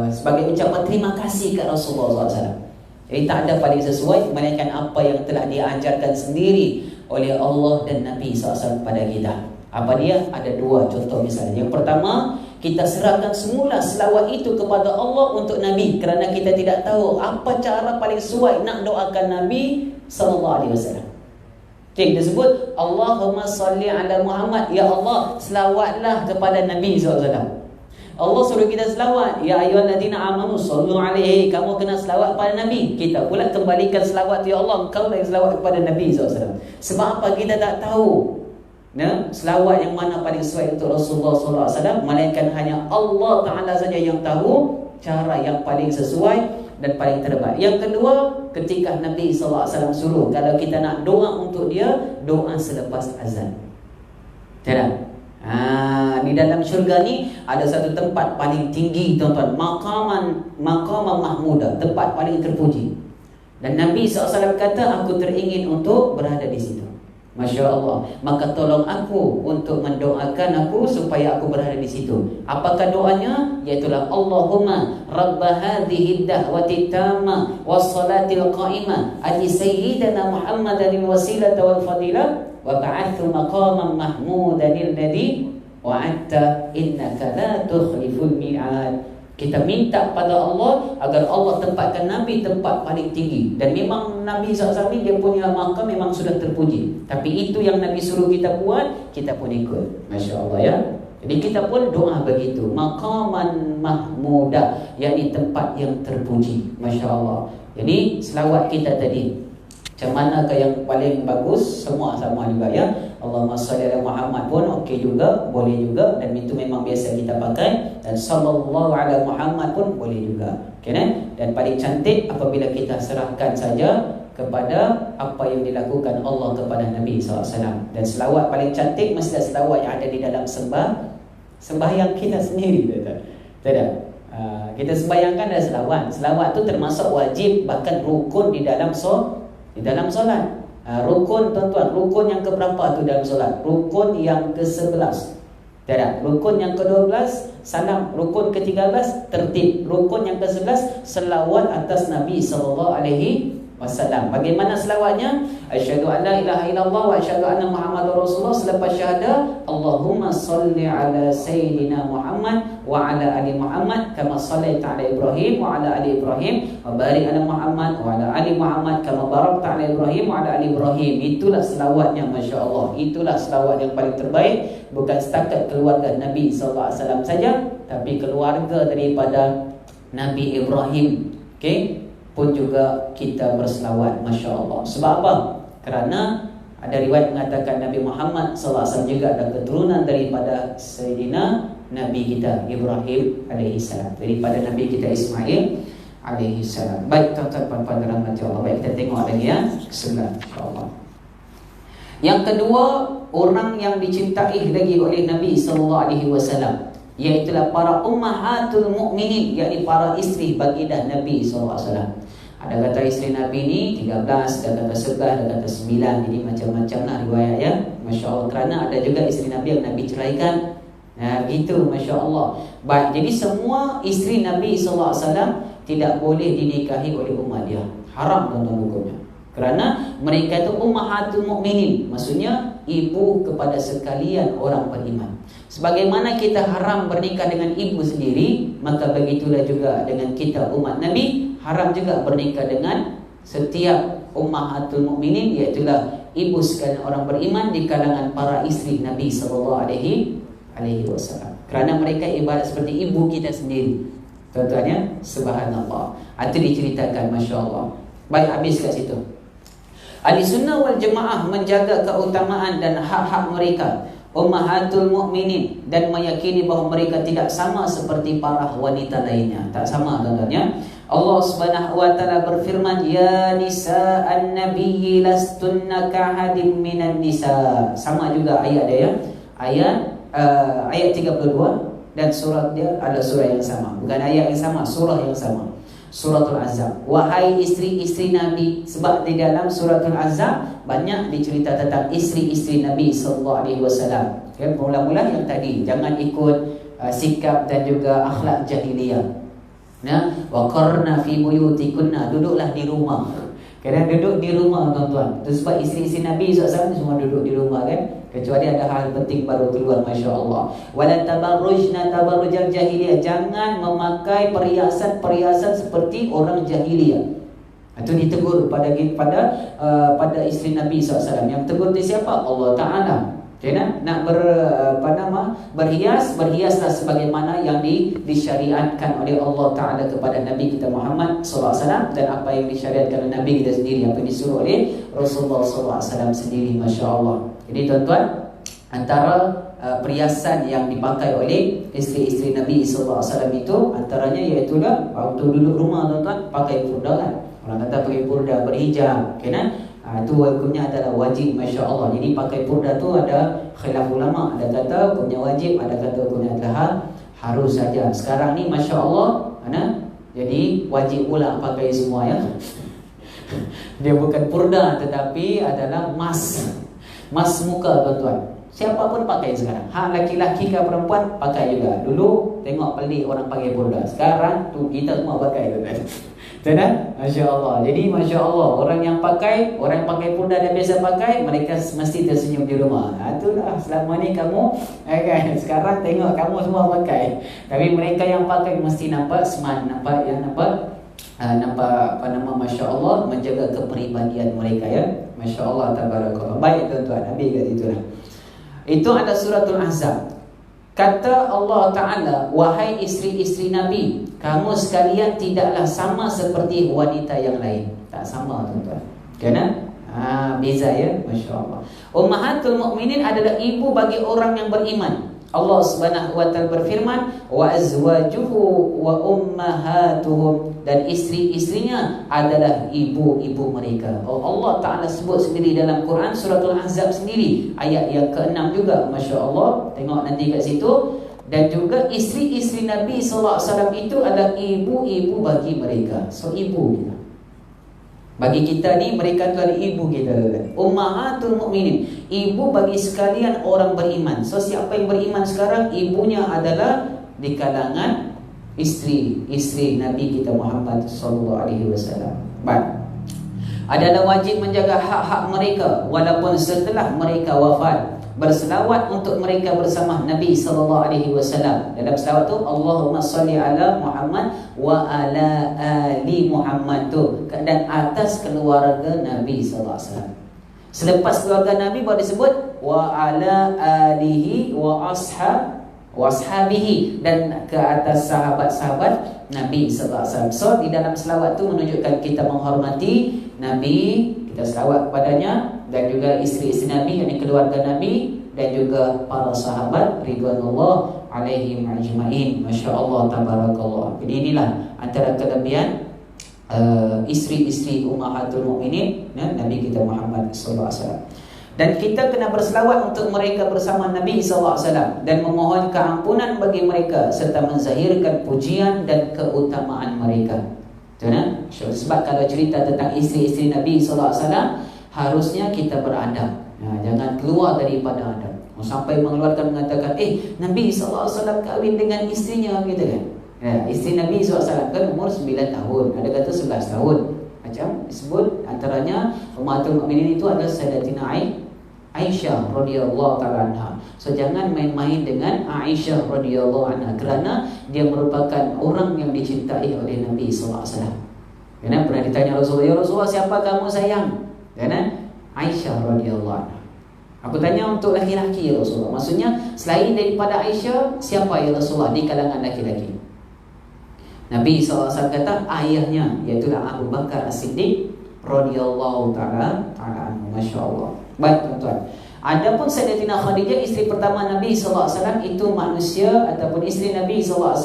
A: sebagai ucapan terima kasih kat Rasulullah SAW. Jadi tak ada paling sesuai melainkan apa yang telah diajarkan sendiri oleh Allah dan Nabi SAW kepada kita. Apa dia? Ada dua contoh misalnya. Yang pertama,
B: kita serahkan semula selawat itu kepada Allah untuk Nabi, kerana kita tidak tahu apa cara paling sesuai nak doakan Nabi sallallahu alaihi wasallam. Kita sebut Allahumma salli ala Muhammad, ya Allah selawatlah kepada Nabi sallallahu alaihi wasallam. Allah suruh kita selawat, ya ayyuhallazina amanu sallu alaihi, kamu kena selawat pada Nabi. Kita pula kembalikan selawat, ya Allah engkau lagi selawat kepada Nabi SAW. Sebab apa? Kita tak tahu selawat yang mana paling sesuai untuk Rasulullah SAW, melainkan hanya Allah Ta'ala saja yang tahu cara yang paling sesuai dan paling terbaik. Yang kedua, ketika Nabi SAW suruh kalau kita nak doa untuk dia, doa selepas azan. Tidak? Di dalam syurga ni ada satu tempat paling tinggi, tuan-tuan, maqaman mahmuda, tempat paling terpuji. Dan Nabi SAW kata, aku teringin untuk berada di situ. Masya Allah. Maka tolong aku untuk mendoakan aku supaya aku berada di situ. Apakah doanya? Iaitulah Allahumma rabba hadhihi da'wati tamma wassalatil qa'imah ati sayyidina Muhammadan wasilata wal fadilah wa ba'athu maqaman mahmudan alladhi wa'adta innaka la tukhliful mi'ad. Kita minta pada Allah agar Allah tempatkan Nabi tempat paling tinggi. Dan memang Nabi SAW dia punya makam memang sudah terpuji. Tapi itu yang Nabi suruh kita buat, kita pun ikut. Masya Allah ya. Jadi kita pun doa begitu, maqaman mahmudah, yakni tempat yang terpuji. Masya Allah. Jadi selawat kita tadi, macam manakah yang paling bagus? Semua sama juga ya. Allahumma salli ala Muhammad pun okey juga, boleh juga, dan itu memang biasa kita pakai. Dan sallallahu ala Muhammad pun boleh juga. Okey kan? Dan paling cantik apabila kita serahkan saja kepada apa yang dilakukan Allah kepada Nabi SAW. Dan selawat paling cantik mestilah selawat yang ada di dalam sembahyang kita sendiri. Tidak? Kita sembahyangkan ada selawat. Selawat tu termasuk wajib, bahkan rukun di dalam solat. Rukun, tuan-tuan, rukun yang keberapa tu dalam solat? Rukun yang ke-11. Tidak. Rukun yang ke-12 salam. Rukun ke-13 tertib. Rukun yang ke-11 selawat atas Nabi SAW. Bagaimana selawatnya? Asyhadu an la ilaha illallah wa asyhadu anna Muhammadar Rasulullah. Selepas syahadah, Allahumma salli ala Sayyidina Muhammad wa ala ali Muhammad kama sallaita ala Ibrahim wa ala ali Ibrahim wa barik ala Muhammad wa ala ali Muhammad kama barakta ala Ibrahim wa ala ali Ibrahim. Itulah selawatnya, Masya Allah. Itulah selawat yang paling terbaik. Bukan setakat keluarga Nabi SAW saja, tapi keluarga daripada Nabi Ibrahim, pun juga kita berselawat. Masya Allah. Sebab apa? Kerana ada riwayat mengatakan Nabi Muhammad SAW juga ada keturunan daripada Sayyidina Nabi kita Ibrahim alaihissalam, daripada Nabi kita Ismail alaihissalam. Baik tuan-tuan puan-puan dirahmati Allah. Baik, kita tengok lagi ya, ke-9 insya-Allah. Yang kedua, orang yang dicintai lagi oleh Nabi SAW, iaitulah para ummahatul mukminin, yakni para isteri baginda Nabi SAW. Ada kata isteri Nabi ni 13, ada kata 11, ada kata 9. Jadi macam-macam lah riwayat ya. Masya Allah. Kerana ada juga isteri Nabi yang Nabi ceraikan. Gitu, Masya Allah. Baik, jadi semua isteri Nabi SAW tidak boleh dinikahi oleh umat dia. Haram tuan-tuan hukumnya. Kerana mereka itu ummahatul mukminin, maksudnya ibu kepada sekalian orang beriman. Sebagaimana kita haram bernikah dengan ibu sendiri, maka begitulah juga dengan kita umat Nabi, haram juga bernikah dengan setiap ummahatul mukminin, iaitulah ibu sekalian orang beriman di kalangan para isteri Nabi SAW. Kerana mereka ibarat seperti ibu kita sendiri. Tuan-tuan ya, subhanallah. Itu diceritakan, Masya Allah. Baik, habis kat situ. Ahli sunnah wal jemaah menjaga keutamaan dan hak-hak mereka, ummahatul mukminin, dan meyakini bahawa mereka tidak sama seperti para wanita lainnya. Tak sama, tuan-tuan ya. Allah Subhanahu wa taala berfirman, ya nisa'an nabiyyi lastunna ka'hadim minan nisa. Sama juga ayat dia ya. Ayat 32, dan surat dia ada surah yang sama. Bukan ayat yang sama, surah yang sama. Suratul Azab. Wahai isteri-isteri Nabi. Sebab di dalam Suratul Azab banyak dicerita tentang isteri-isteri Nabi SAW. Mula-mula yang tadi, jangan ikut sikap dan juga akhlak jahiliyah. Wa qarna fi buyutikunna, duduklah di rumah. Kadang duduk di rumah, tuan-tuan. Itu sebab isteri-isteri Nabi SAW semua duduk di rumah kan. kecuali ada hal penting baru keluar, masya-Allah. Wala tabarrujna tabarrujal jahiliyah, jangan memakai perhiasan seperti orang jahiliyah. Itu ditegur pada isteri Nabi SAW. Yang tegur itu siapa? Allah Ta'ala. Nak berhiaslah sebagaimana yang disyariatkan oleh Allah Ta'ala kepada Nabi kita Muhammad SAW, dan apa yang disyariatkan oleh Nabi kita sendiri, apa yang disuruh oleh Rasulullah SAW sendiri, Masya Allah. Jadi tuan-tuan, antara perhiasan yang dipakai oleh isteri-isteri Nabi SAW itu antaranya iaitulah waktu duduk rumah, tuan-tuan, pakai purda kan. Orang kata pakai purda, berhijab, itu hukumnya adalah wajib, Masya Allah. Jadi pakai purda tu ada khilaf ulama, ada kata hukumnya wajib, ada kata hukumnya adalah harus saja. Sekarang ni Masya Allah, jadi wajib pula pakai semua ya. Dia bukan purda tetapi adalah mas muka, tuan-tuan. Siapa pun pakai sekarang. Laki-laki ke perempuan pakai juga. Dulu tengok pelik orang pakai purda. Sekarang tu kita semua pakai, tuan-tuan. Betul? Masya Allah. Jadi Masya Allah, orang yang pakai purda dan biasa pakai, mereka mesti tersenyum di rumah. Itulah selama ni kamu kan, sekarang tengok kamu semua pakai. Tapi mereka yang pakai mesti nampak smart, nampak Masya Allah, menjaga kepribadian mereka ya. Masya Allah, tabarakallah. Baik tuan-tuan, Nabi kata itulah. Itu ada suratul Ahzab. Kata Allah Ta'ala, wahai isteri-isteri Nabi, kamu sekalian tidaklah sama seperti wanita yang lain. Tak sama, tuan-tuan. Kena? Beza ya, Masya Allah. Ummahatul Mukminin adalah ibu bagi orang yang beriman. Allah Subhanahu wa Ta'ala berfirman, wa azwajuhu wa ummahatuhum, dan isteri-istrinya adalah ibu-ibu mereka. Allah Ta'ala sebut sendiri dalam Quran suratul Ahzab sendiri, ayat yang ke-6 juga, Masya Allah. Tengok nanti kat situ. Dan juga isteri-isteri Nabi SAW itu adalah ibu-ibu bagi mereka. So ibu kita, bagi kita ni, mereka tu adalah ibu kita. Ummahatul Mukminin, ibu bagi sekalian orang beriman. So siapa yang beriman sekarang, ibunya adalah di kalangan isteri Nabi kita Muhammad SAW. Baik. Adalah wajib menjaga hak-hak mereka walaupun setelah mereka wafat. Berselawat untuk mereka bersama Nabi SAW. Dalam selawat tu, Allahumma salli ala Muhammad wa ala ali Muhammad tu, dan atas keluarga Nabi SAW. Selepas keluarga Nabi baru disebut wa ala alihi wa ashabihi, dan ke atas sahabat-sahabat Nabi SAW. So di dalam selawat tu menunjukkan kita menghormati Nabi, kita selawat kepadanya, dan juga isteri-isteri Nabi, yakni keluarga Nabi, dan juga para sahabat ridwanullah alaihim ajma'in. Masya Allah, tabarakallah. Jadi inilah antara kelebihan isteri-isteri Ummahatul Mukminin Nabi kita Muhammad SAW. Dan kita kena berselawat untuk mereka bersama Nabi SAW, dan memohon keampunan bagi mereka, serta menzahirkan pujian dan keutamaan mereka. Sebab kalau cerita tentang isteri-isteri Nabi SAW, harusnya kita beradab. Jangan keluar daripada adab. Sampai mengeluarkan mengatakan, Nabi SAW kahwin dengan istrinya, gitu kan. Isteri Nabi SAW kan umur 9 tahun, ada kata 11 tahun. Macam disebut antaranya Ummahatul Mukminin itu adalah Sayyidatina Aisyah radhiyallahu ta'ala anha. So jangan main-main dengan Aisyah radhiyallahu anha, kerana dia merupakan orang yang dicintai oleh Nabi SAW. Karena pernah ditanya Rasulullah, ya Rasulullah, siapa kamu sayang? Karena Aisyah radhiyallahu anha. Aku tanya untuk laki-laki ya Rasulullah, maksudnya selain daripada Aisyah, siapa ya Rasulullah di kalangan laki-laki? Nabi SAW kata ayahnya, iaitu Abu Bakar As-Siddiq radhiyallahu ta'ala anhu. Masya Allah. Baik tuan-tuan, adapun Sayyidatina Khadijah, isteri pertama Nabi SAW, itu manusia ataupun isteri Nabi SAW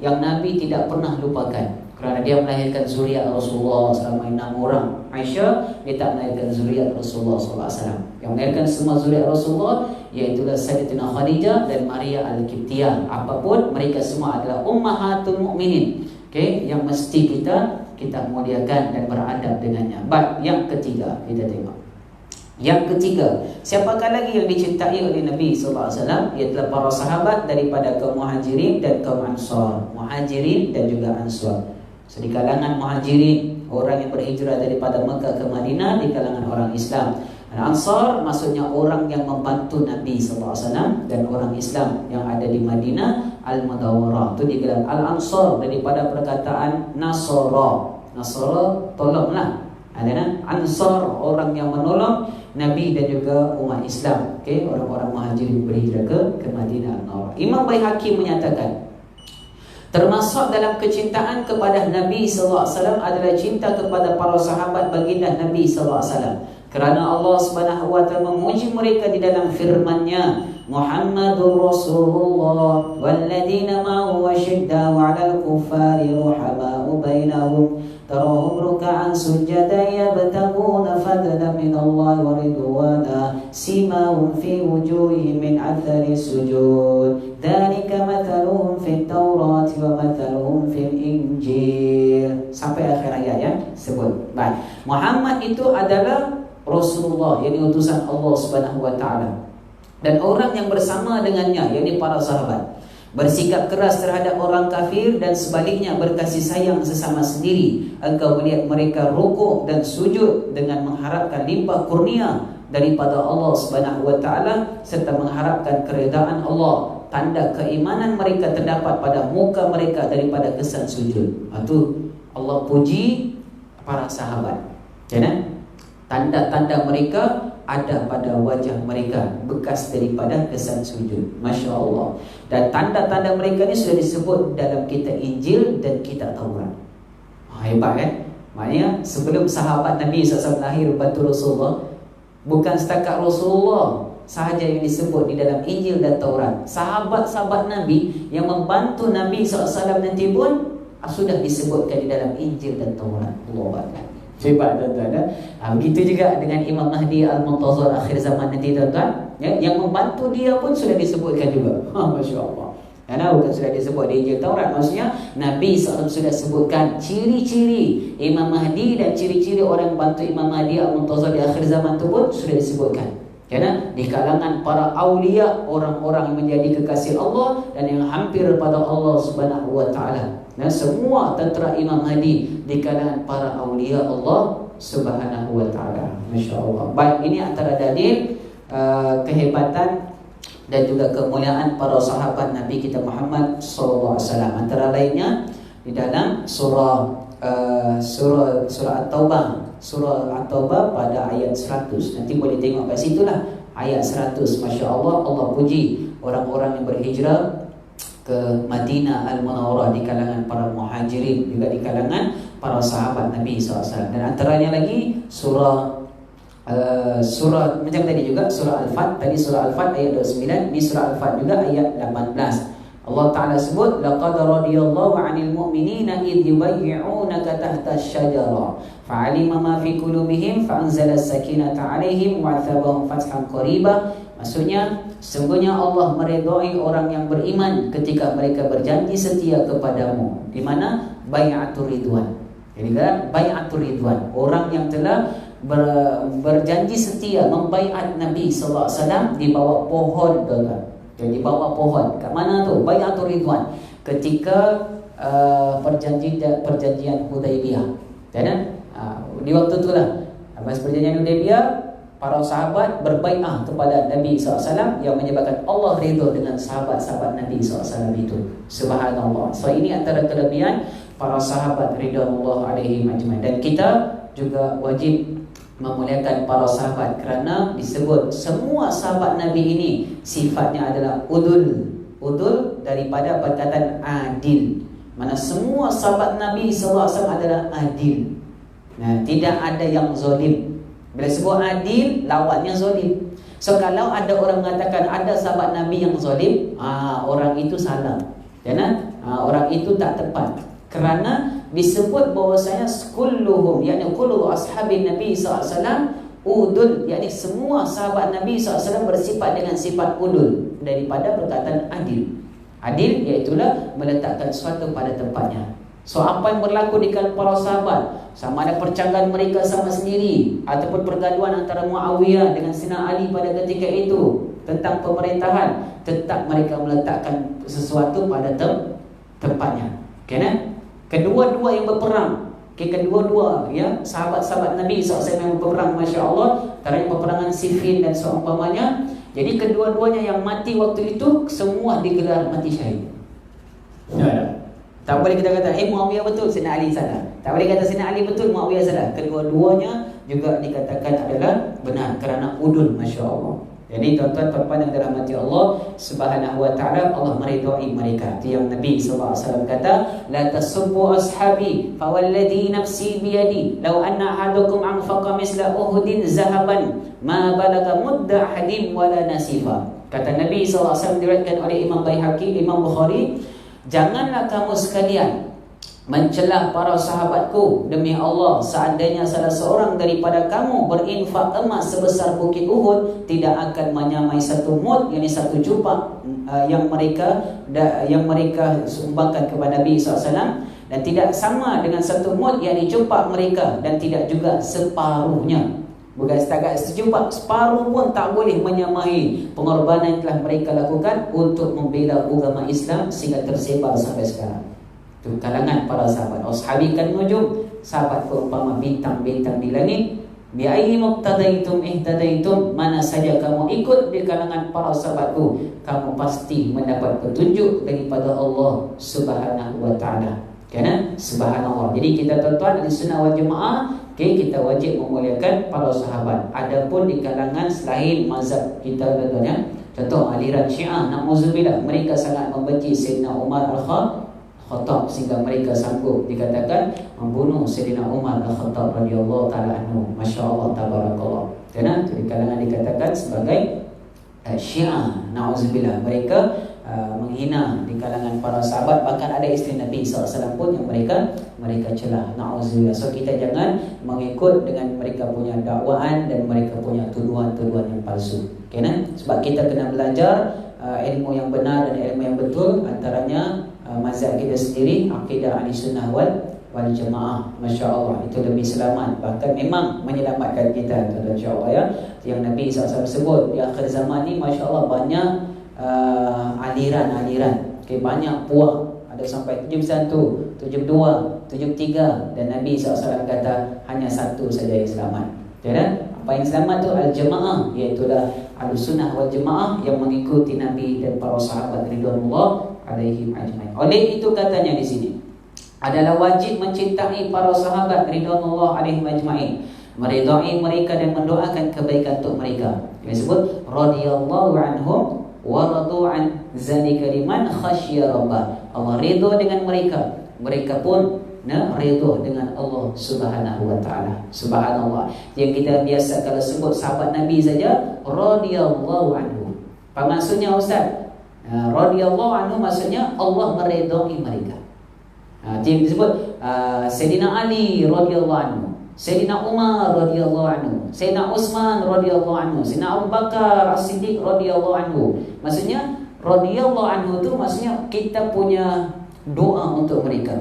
B: yang Nabi tidak pernah lupakan, kerana dia melahirkan zuriat Rasulullah selama 6 orang. Aisyah, dia tak melahirkan zuriat Rasulullah SAW. Yang melahirkan semua zuriat Rasulullah iaitulah Sayyidatina Khadijah dan Maria Al-Qibtiyah. Apapun, mereka semua adalah Ummahatul Mukminin, yang mesti kita muliakan dan beradab dengannya. Baik, yang ketiga kita tengok. Yang ketiga, siapakah lagi yang dicintai oleh Nabi SAW? Ialah para sahabat daripada kaum Muhajirin dan kaum Ansar. Muhajirin dan juga Ansar. So, di kalangan Muhajirin, orang yang berhijrah daripada Mekah ke Madinah, di kalangan orang Islam. Ansar maksudnya orang yang membantu Nabi SAW dan orang Islam yang ada di Madinah Al-Munawwarah. Itu digelar Al-Ansar daripada perkataan Nasara. Nasara tolonglah. Ada Ansar orang yang menolong Nabi dan juga umat Islam. Okey, orang-orang Muhajirin berhijrah ke Madinah Al-Munawwarah. Imam Baihaqi menyatakan termasuk dalam kecintaan kepada Nabi SAW adalah cinta kepada para sahabat baginda Nabi SAW. Kerana Allah Subhanahu wa taala memuji mereka di dalam firman-Nya, Muhammadur Rasulullah walladzina ma'ahu wasyidda'u 'alal kuffari ruhama'u bainahum tarahum ruk'an sujadan yabtaguna fadlan min Allah wa ridwana simahum fi wujuhihim min athari sujud dzalika mathaluhum fit Taurati wa mathaluhum fil Injil. Sampai akhir ayat ya sebut. Baik. Muhammad itu adalah Rasulullah, yakni utusan Allah Subhanahu wa taala. Dan orang yang bersama dengannya, yakni para sahabat, bersikap keras terhadap orang kafir dan sebaliknya berkasih sayang sesama sendiri. Engkau melihat mereka rukuk dan sujud dengan mengharapkan limpah kurnia daripada Allah Subhanahu wa taala serta mengharapkan keredaan Allah. Tanda keimanan mereka terdapat pada muka mereka daripada kesan sujud. Itu Allah puji para sahabat. Jangan tanda-tanda mereka ada pada wajah mereka, bekas daripada kesan sujud. Masya Allah. Dan tanda-tanda mereka ni sudah disebut dalam kitab Injil dan kitab Taurat. Hebat kan? Maknanya sebelum sahabat Nabi SAW lahir bantu Rasulullah, bukan setakat Rasulullah sahaja yang disebut di dalam Injil dan Taurat. Sahabat-sahabat Nabi yang membantu Nabi SAW nanti pun sudah disebutkan di dalam Injil dan Taurat. Allahu Akbar. Hebat tuan-tuan. Begitu juga dengan Imam Mahdi Al-Muntazir akhir zaman nanti tuan-tuan, ya, yang membantu dia pun sudah disebutkan juga. Masya Allah. Karena bukan sudah disebut di Injil Taurat, maksudnya Nabi SAW sudah sebutkan ciri-ciri Imam Mahdi dan ciri-ciri orang bantu Imam Mahdi Al-Muntazir di akhir zaman itu pun sudah disebutkan. Karena di kalangan para awliya, orang-orang yang menjadi kekasih Allah dan yang hampir pada Allah Subhanahu wa taala. Dan semua tentera Imam Mahdi di kalangan para awliya Allah Subhanahu wa taala. Masya-Allah. Baik, ini antara dalil kehebatan dan juga kemuliaan para sahabat Nabi kita Muhammad sallallahu alaihi wasallam. Antara lainnya di dalam surah At-Taubah. Surah At-Taubah pada ayat 100. Nanti boleh tengok kat situlah ayat 100. Masya-Allah, Allah puji orang-orang yang berhijrah ke Madinah Al-Munawwarah di kalangan para muhajirin, juga di kalangan para sahabat Nabi SAW. Dan antaranya lagi surah macam tadi juga surah Al-Fat. Tadi surah Al-Fat ayat 29, ini surah Al-Fat juga ayat 18. Allah Ta'ala sebut laqad radiyallahu 'anil mu'minina idh yubayyi'unaka tahta asy-syajarah fa'alima ma fi qulubihim fa'anzala as-sakinata 'alaihim wa 'atsabahum fathan qaribah. Maksudnya sesungguhnya Allah meridai orang yang beriman ketika mereka berjanji setia kepadamu. Di mana bai'atur ridwan. Jadi bai'atur ridwan, orang yang telah berjanji setia membaiat Nabi sallallahu alaihi wasallam di bawah pohon tuan-tuan. Di bawah pohon. Kat mana tu? Bai'atur ridwan. Ketika perjanjian Hudaibiyah. Dan di waktu itulah lepas perjanjian Hudaibiyah, para sahabat berbai'ah kepada Nabi SAW yang menyebabkan Allah ridha dengan sahabat-sahabat Nabi SAW itu. Subhanallah. So ini antara kelebihan para sahabat ridwanullah alaihim ajmain. Dan kita juga wajib memuliakan para sahabat kerana disebut semua sahabat Nabi ini sifatnya adalah udul daripada perkataan adil. Mana semua sahabat Nabi SAW adalah adil. Nah, tidak ada yang zalim. Bila sebut adil, lawannya zalim. So kalau ada orang mengatakan ada sahabat Nabi yang zalim, orang itu salah. Jangan orang itu tak tepat. Kerana disebut bahwasanya kulluhum, yakni kullu ashabin Nabi SAW udul, yakni semua sahabat Nabi SAW bersifat dengan sifat udul daripada perkataan adil. Adil iaitulah meletakkan sesuatu pada tempatnya. So apa yang berlaku di kalangan para sahabat, sama ada percanggahan mereka sama sendiri ataupun pergaduhan antara Muawiyah dengan Sina Ali pada ketika itu tentang pemerintahan, tetap mereka meletakkan sesuatu pada tempatnya. Kenapa? Kedua-dua yang berperang, kedua-dua ya sahabat-sahabat Nabi SAW yang berperang, Masya Allah, antara peperangan Siffin dan seumpamanya. Jadi kedua-duanya yang mati waktu itu semua digelar mati syahid. Ya. Tak boleh kita kata Muawiyah betul, Sayyidina Ali salah. Tak boleh kata Sayyidina Ali betul, Muawiyah salah. Kedua-duanya juga dikatakan adalah benar kerana udul, Masya Allah. Jadi tuan-tuan perempuan yang dirahmati Allah Subhanahu wa ta'ala, Allah meridai mereka. Itu yang Nabi SAW kata, la tasubbu ashabi fawalladhi nafsi biyadi law anna ahadukum anfaqa misla uhudin zahaban ma balaga mudda ahadin wala nasifa. Kata Nabi SAW, diriwayatkan oleh Imam Baihaqi, Imam Bukhari, janganlah kamu sekalian mencelah para sahabatku. Demi Allah, seandainya salah seorang daripada kamu berinfak emas sebesar bukit Uhud, tidak akan menyamai satu mud, yakni satu jupak yang mereka sumbangkan kepada Nabi SAW, dan tidak sama dengan satu mud, yakni jupak mereka, dan tidak juga separuhnya. Bukan setakat sejupak, separuh pun tak boleh menyamai pengorbanan yang telah mereka lakukan untuk membela agama Islam sehingga tersebar sampai sekarang. Itu kalangan para sahabat. Ashabikan nujum, sahabat perumpama bintang-bintang di langit. Bi ayyi muqtadaitum ihtadaitum, mana saja kamu ikut di kalangan para sahabatku, kamu pasti mendapat petunjuk daripada Allah Subhanahu wa ta'ala. Kerana subhanallah. Jadi kita tuan-tuan ahli sunnah wal jemaah, kita wajib memuliakan para sahabat. Adapun di kalangan selain mazhab kita tuan-tuan, contoh aliran Syiah, na'udzubillah, mereka sangat membenci Sayyidina Umar Al-Khattab sehingga mereka sanggup dikatakan membunuh Sayyidina Umar Al-Khattab radhiyallahu taala anhu. Masya-Allah, tabarakallah. Kerana di kalangan dikatakan sebagai Syiah, na'udzubillah, mereka menghina di kalangan para sahabat. Bahkan ada isteri Nabi SAW pun yang mereka celah, na'udzubillah. So kita jangan mengikut dengan mereka punya dakwaan dan mereka punya tuduhan-tuduhan yang palsu. Kenapa? Sebab kita kena belajar ilmu yang benar dan ilmu yang betul. Antaranya mazhab kita sendiri, akidah ahli sunnah wal jemaah. Masya Allah, itu lebih selamat. Bahkan memang menyelamatkan kita, insya Allah ya. Yang Nabi SAW sebut di akhir zaman ni, Masya Allah, banyak aliran-aliran. Banyak puak. Ada sampai 71, 72, 73. Dan Nabi SAW kata hanya satu saja yang selamat. Jadi apa yang selamat tu al-jemaah, iaitulah al-sunnah wal jemaah yang mengikuti Nabi dan para sahabat ridwanullah alaihim ajmain. Oleh itu katanya di sini adalah wajib mencintai para sahabat ridwanullah alaihim ajmain, meridai mereka dan mendoakan kebaikan untuk mereka. Yang disebut radhiyallahu anhum wa radu an zalika liman khasyiya rabbah. Allah ridha dengan mereka, mereka pun ridha dengan Allah Subhanahu wa ta'ala. Subhanallah. Yang kita biasa kalau sebut sahabat Nabi saja radhiyallahu anhu. Apa maksudnya Ustaz? Radhiyallahu anhu maksudnya Allah meridai mereka. Yang disebut Sayyidina Ali radhiyallahu anhu, Sayyidina Umar radhiyallahu anhu, Sayyidina Utsman radhiyallahu anhu, Sayyidina Abu Bakar As-Siddiq radhiyallahu anhu. Maksudnya radhiyallahu anhu tu maksudnya kita punya doa untuk mereka.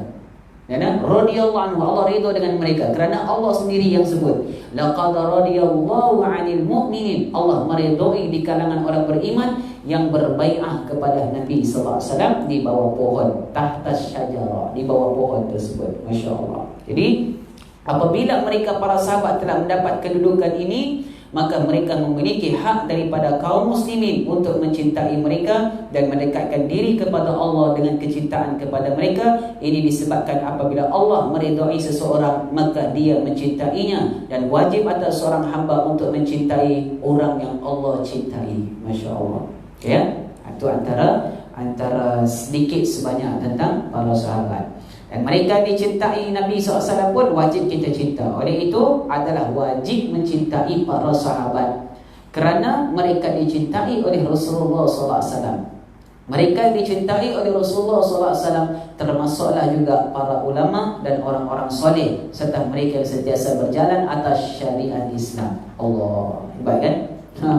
B: Radhiyallahu anhu, Allah ridha dengan mereka kerana Allah sendiri yang sebut laqad radhiyallahu 'anil mu'minin. Allah meridai di kalangan orang beriman yang berbai'ah kepada Nabi sallallahu alaihi wasallam di bawah pohon, tahtas syajarah, di bawah pohon tersebut. Masya-Allah. Jadi apabila mereka para sahabat telah mendapat kedudukan ini, maka mereka memiliki hak daripada kaum muslimin untuk mencintai mereka dan mendekatkan diri kepada Allah dengan kecintaan kepada mereka. Ini disebabkan apabila Allah meridai seseorang, maka dia mencintainya, dan wajib atas seorang hamba untuk mencintai orang yang Allah cintai. Masya Allah. Ya, itu antara sedikit sebanyak tentang para sahabat. Dan mereka dicintai Nabi SAW pun wajib kita cinta. Oleh itu adalah wajib mencintai para sahabat kerana mereka dicintai oleh Rasulullah SAW. Mereka dicintai oleh Rasulullah SAW, termasuklah juga para ulama dan orang-orang soleh serta mereka yang sentiasa berjalan atas syariat Islam. Allah, hebat kan?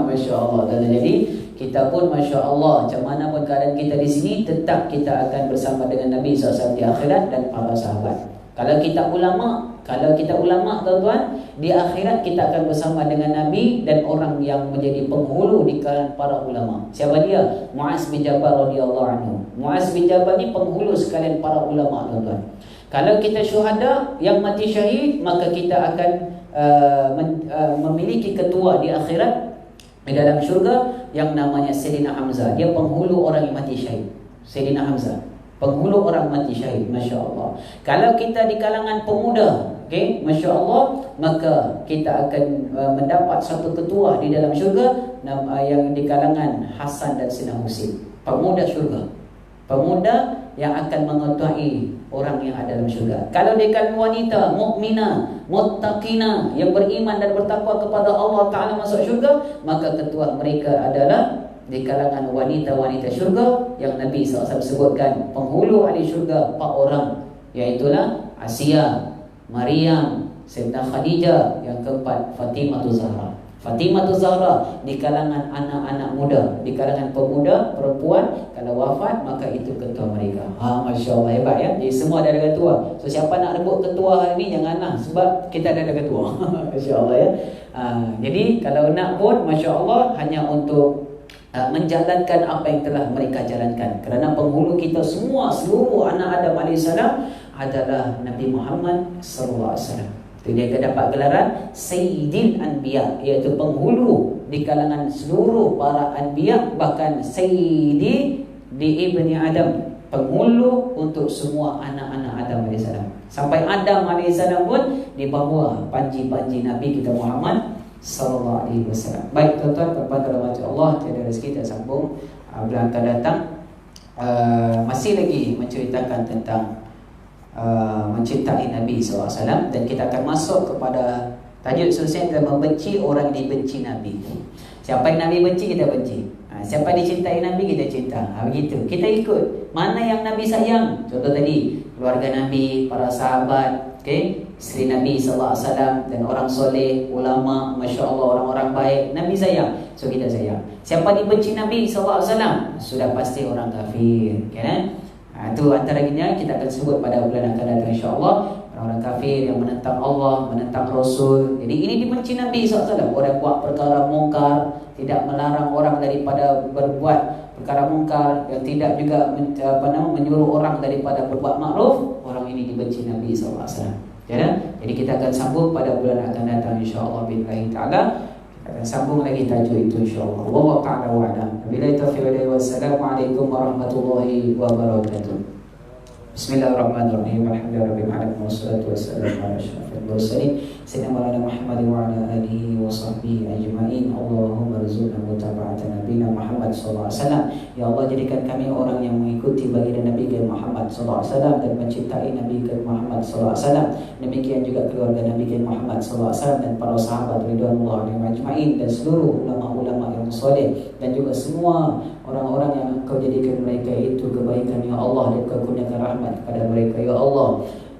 B: Masya Allah. Dan jadi kita pun Masya Allah, macam mana pun keadaan kita di sini, tetap kita akan bersama dengan Nabi SAW di akhirat dan para sahabat. Kalau kita ulama tuan-tuan, di akhirat kita akan bersama dengan Nabi dan orang yang menjadi penghulu di kalangan para ulama. Siapa dia? Muaz bin Jabal radhiyallahu anhu. Muaz bin Jabal ni penghulu sekalian para ulama tuan-tuan. Kalau kita syuhada yang mati syahid, maka kita akan memiliki ketua di akhirat, di dalam syurga, yang namanya Sayyidina Hamzah. Dia penghulu orang yang mati syahid. Sayyidina Hamzah, penghulu orang mati syahid. Masya Allah. Kalau kita di kalangan pemuda, okay, Masya Allah, maka kita akan mendapat satu ketua di dalam syurga yang di kalangan Hasan dan Sina Husin. Pemuda syurga, pemuda yang akan mengetuai orang yang ada dalam syurga. Kalau di kalangan wanita mukminah, muttaqina, yang beriman dan bertakwa kepada Allah Ta'ala masuk syurga, maka ketua mereka adalah di kalangan wanita-wanita syurga yang Nabi SAW sebutkan penghulu ahli syurga 4 orang, iaitulah Asia, Maryam, Sayyidah Khadijah, yang keempat Fatimah Zahra. Fatimah Zahra di kalangan anak-anak muda, di kalangan pemuda, perempuan, kalau wafat maka itu ketua mereka. Masya Allah, hebat ya. Jadi semua ada ketua. So siapa nak rebut ketua hari ni, janganlah, sebab kita ada ketua. Masya Allah ya. Jadi kalau nak pun, Masya Allah, hanya untuk menjalankan apa yang telah mereka jalankan. Kerana penghulu kita semua, seluruh anak Adam AS adalah Nabi Muhammad SAW. Itu dia dapat gelaran Sayyidil Anbiya, iaitu penghulu di kalangan seluruh para Anbiya, bahkan Sayyidi di Ibni Adam, penghulu untuk semua anak-anak Adam AS. Sampai Adam AS pun di bawah panji-panji Nabi kita Muhammad sallallahu alaihi wasallam. Baik tuan-tuan, tuan-tuan dalam hati Allah, tiada rezeki kita sambung bulan akan datang. Masih lagi menceritakan tentang mencintai Nabi SAW, dan kita akan masuk kepada tajuk selesai kita membenci orang yang dibenci Nabi. Siapa yang Nabi benci, kita benci. Siapa dicintai Nabi, kita cinta. Begitu. Kita ikut mana yang Nabi sayang. Contoh tadi, keluarga Nabi, para sahabat, okay? Isteri Nabi SAW, dan orang soleh, ulama, Masya Allah, orang-orang baik, Nabi sayang, so kita sayang. Siapa dibenci Nabi SAW, sudah pasti orang kafir, kan? Itu antaranya kita akan sebut pada bulan akan datang, insyaAllah. Orang-orang kafir yang menentang Allah, menentang Rasul. Jadi ini dibenci Nabi SAW. Orang buat perkara mungkar, tidak melarang orang daripada berbuat perkara mungkar, yang tidak juga menyuruh orang daripada berbuat makruf, orang ini dibenci Nabi SAW. Jadi kita akan sambung pada bulan akan datang, insyaAllah billahi ta'ala. Kita akan sambung lagi tajuk itu, insyaAllah. Wallahu ta'ala wa'alam. Wabillahi taufiq wal hidayah. Wassalamualaikum warahmatullahi wabarakatuh. Bismillahirrahmanirrahim. Alhamdulillahirabbil alamin, wassalatu wassalamu ala asyrafil mursalin sayyidina Maulana Muhammad wa ala alihi wa sahbihi ajma'in. Allahumma rzuqna mutaba'ata nabiyina Muhammad sallallahu alaihi wasallam. Ya Allah, jadikan kami orang yang mengikuti baginda Nabi Muhammad sallallahu alaihi wasallam dan mencintai Nabi Muhammad sallallahu alaihi wasallam. Demikian juga keluarga Nabi Muhammad sallallahu alaihi wasallam dan para sahabat ridwanullah alaihim ajma'in, dan seluruh ulama-ulama yang soleh, dan juga semua orang-orang yang Engkau jadikan mereka itu kebaikan, ya Allah, dan Engkau kurniakan rahmat kepada mereka, ya Allah.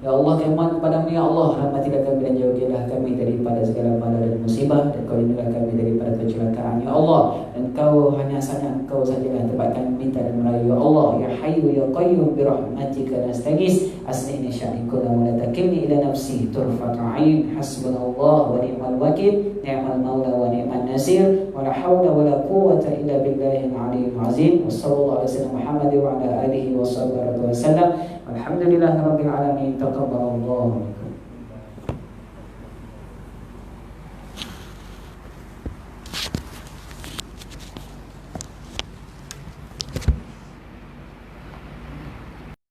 B: Ya Allah, kehormat kepadamu, ya Allah. Rahmatilah kami dan jauhilah kami daripada segala bala dan musibah, dan Kau lindungilah kami daripada kecelakaan, ya Allah. Dan Kau hanya Engkau sajalah tempat kami minta dan merayu, ya Allah. Ya Hayyu ya Qayyum birahmatika nastaghis, aslihni sya'ni kullahu wa la takilni ila nafsi turfatu 'ain, hasbunallahu wa ni'mal wakil, ni'mal maula wa ni'man nasir, wa la haula wa la quwwata illa billahil 'aliyyil 'azim. Wassallallahu ala sayyidina Muhammad wa ala alihi wa sahbihi wa sallam. Alhamdulillahirabbil alamin. Taqabbalallahu minkum.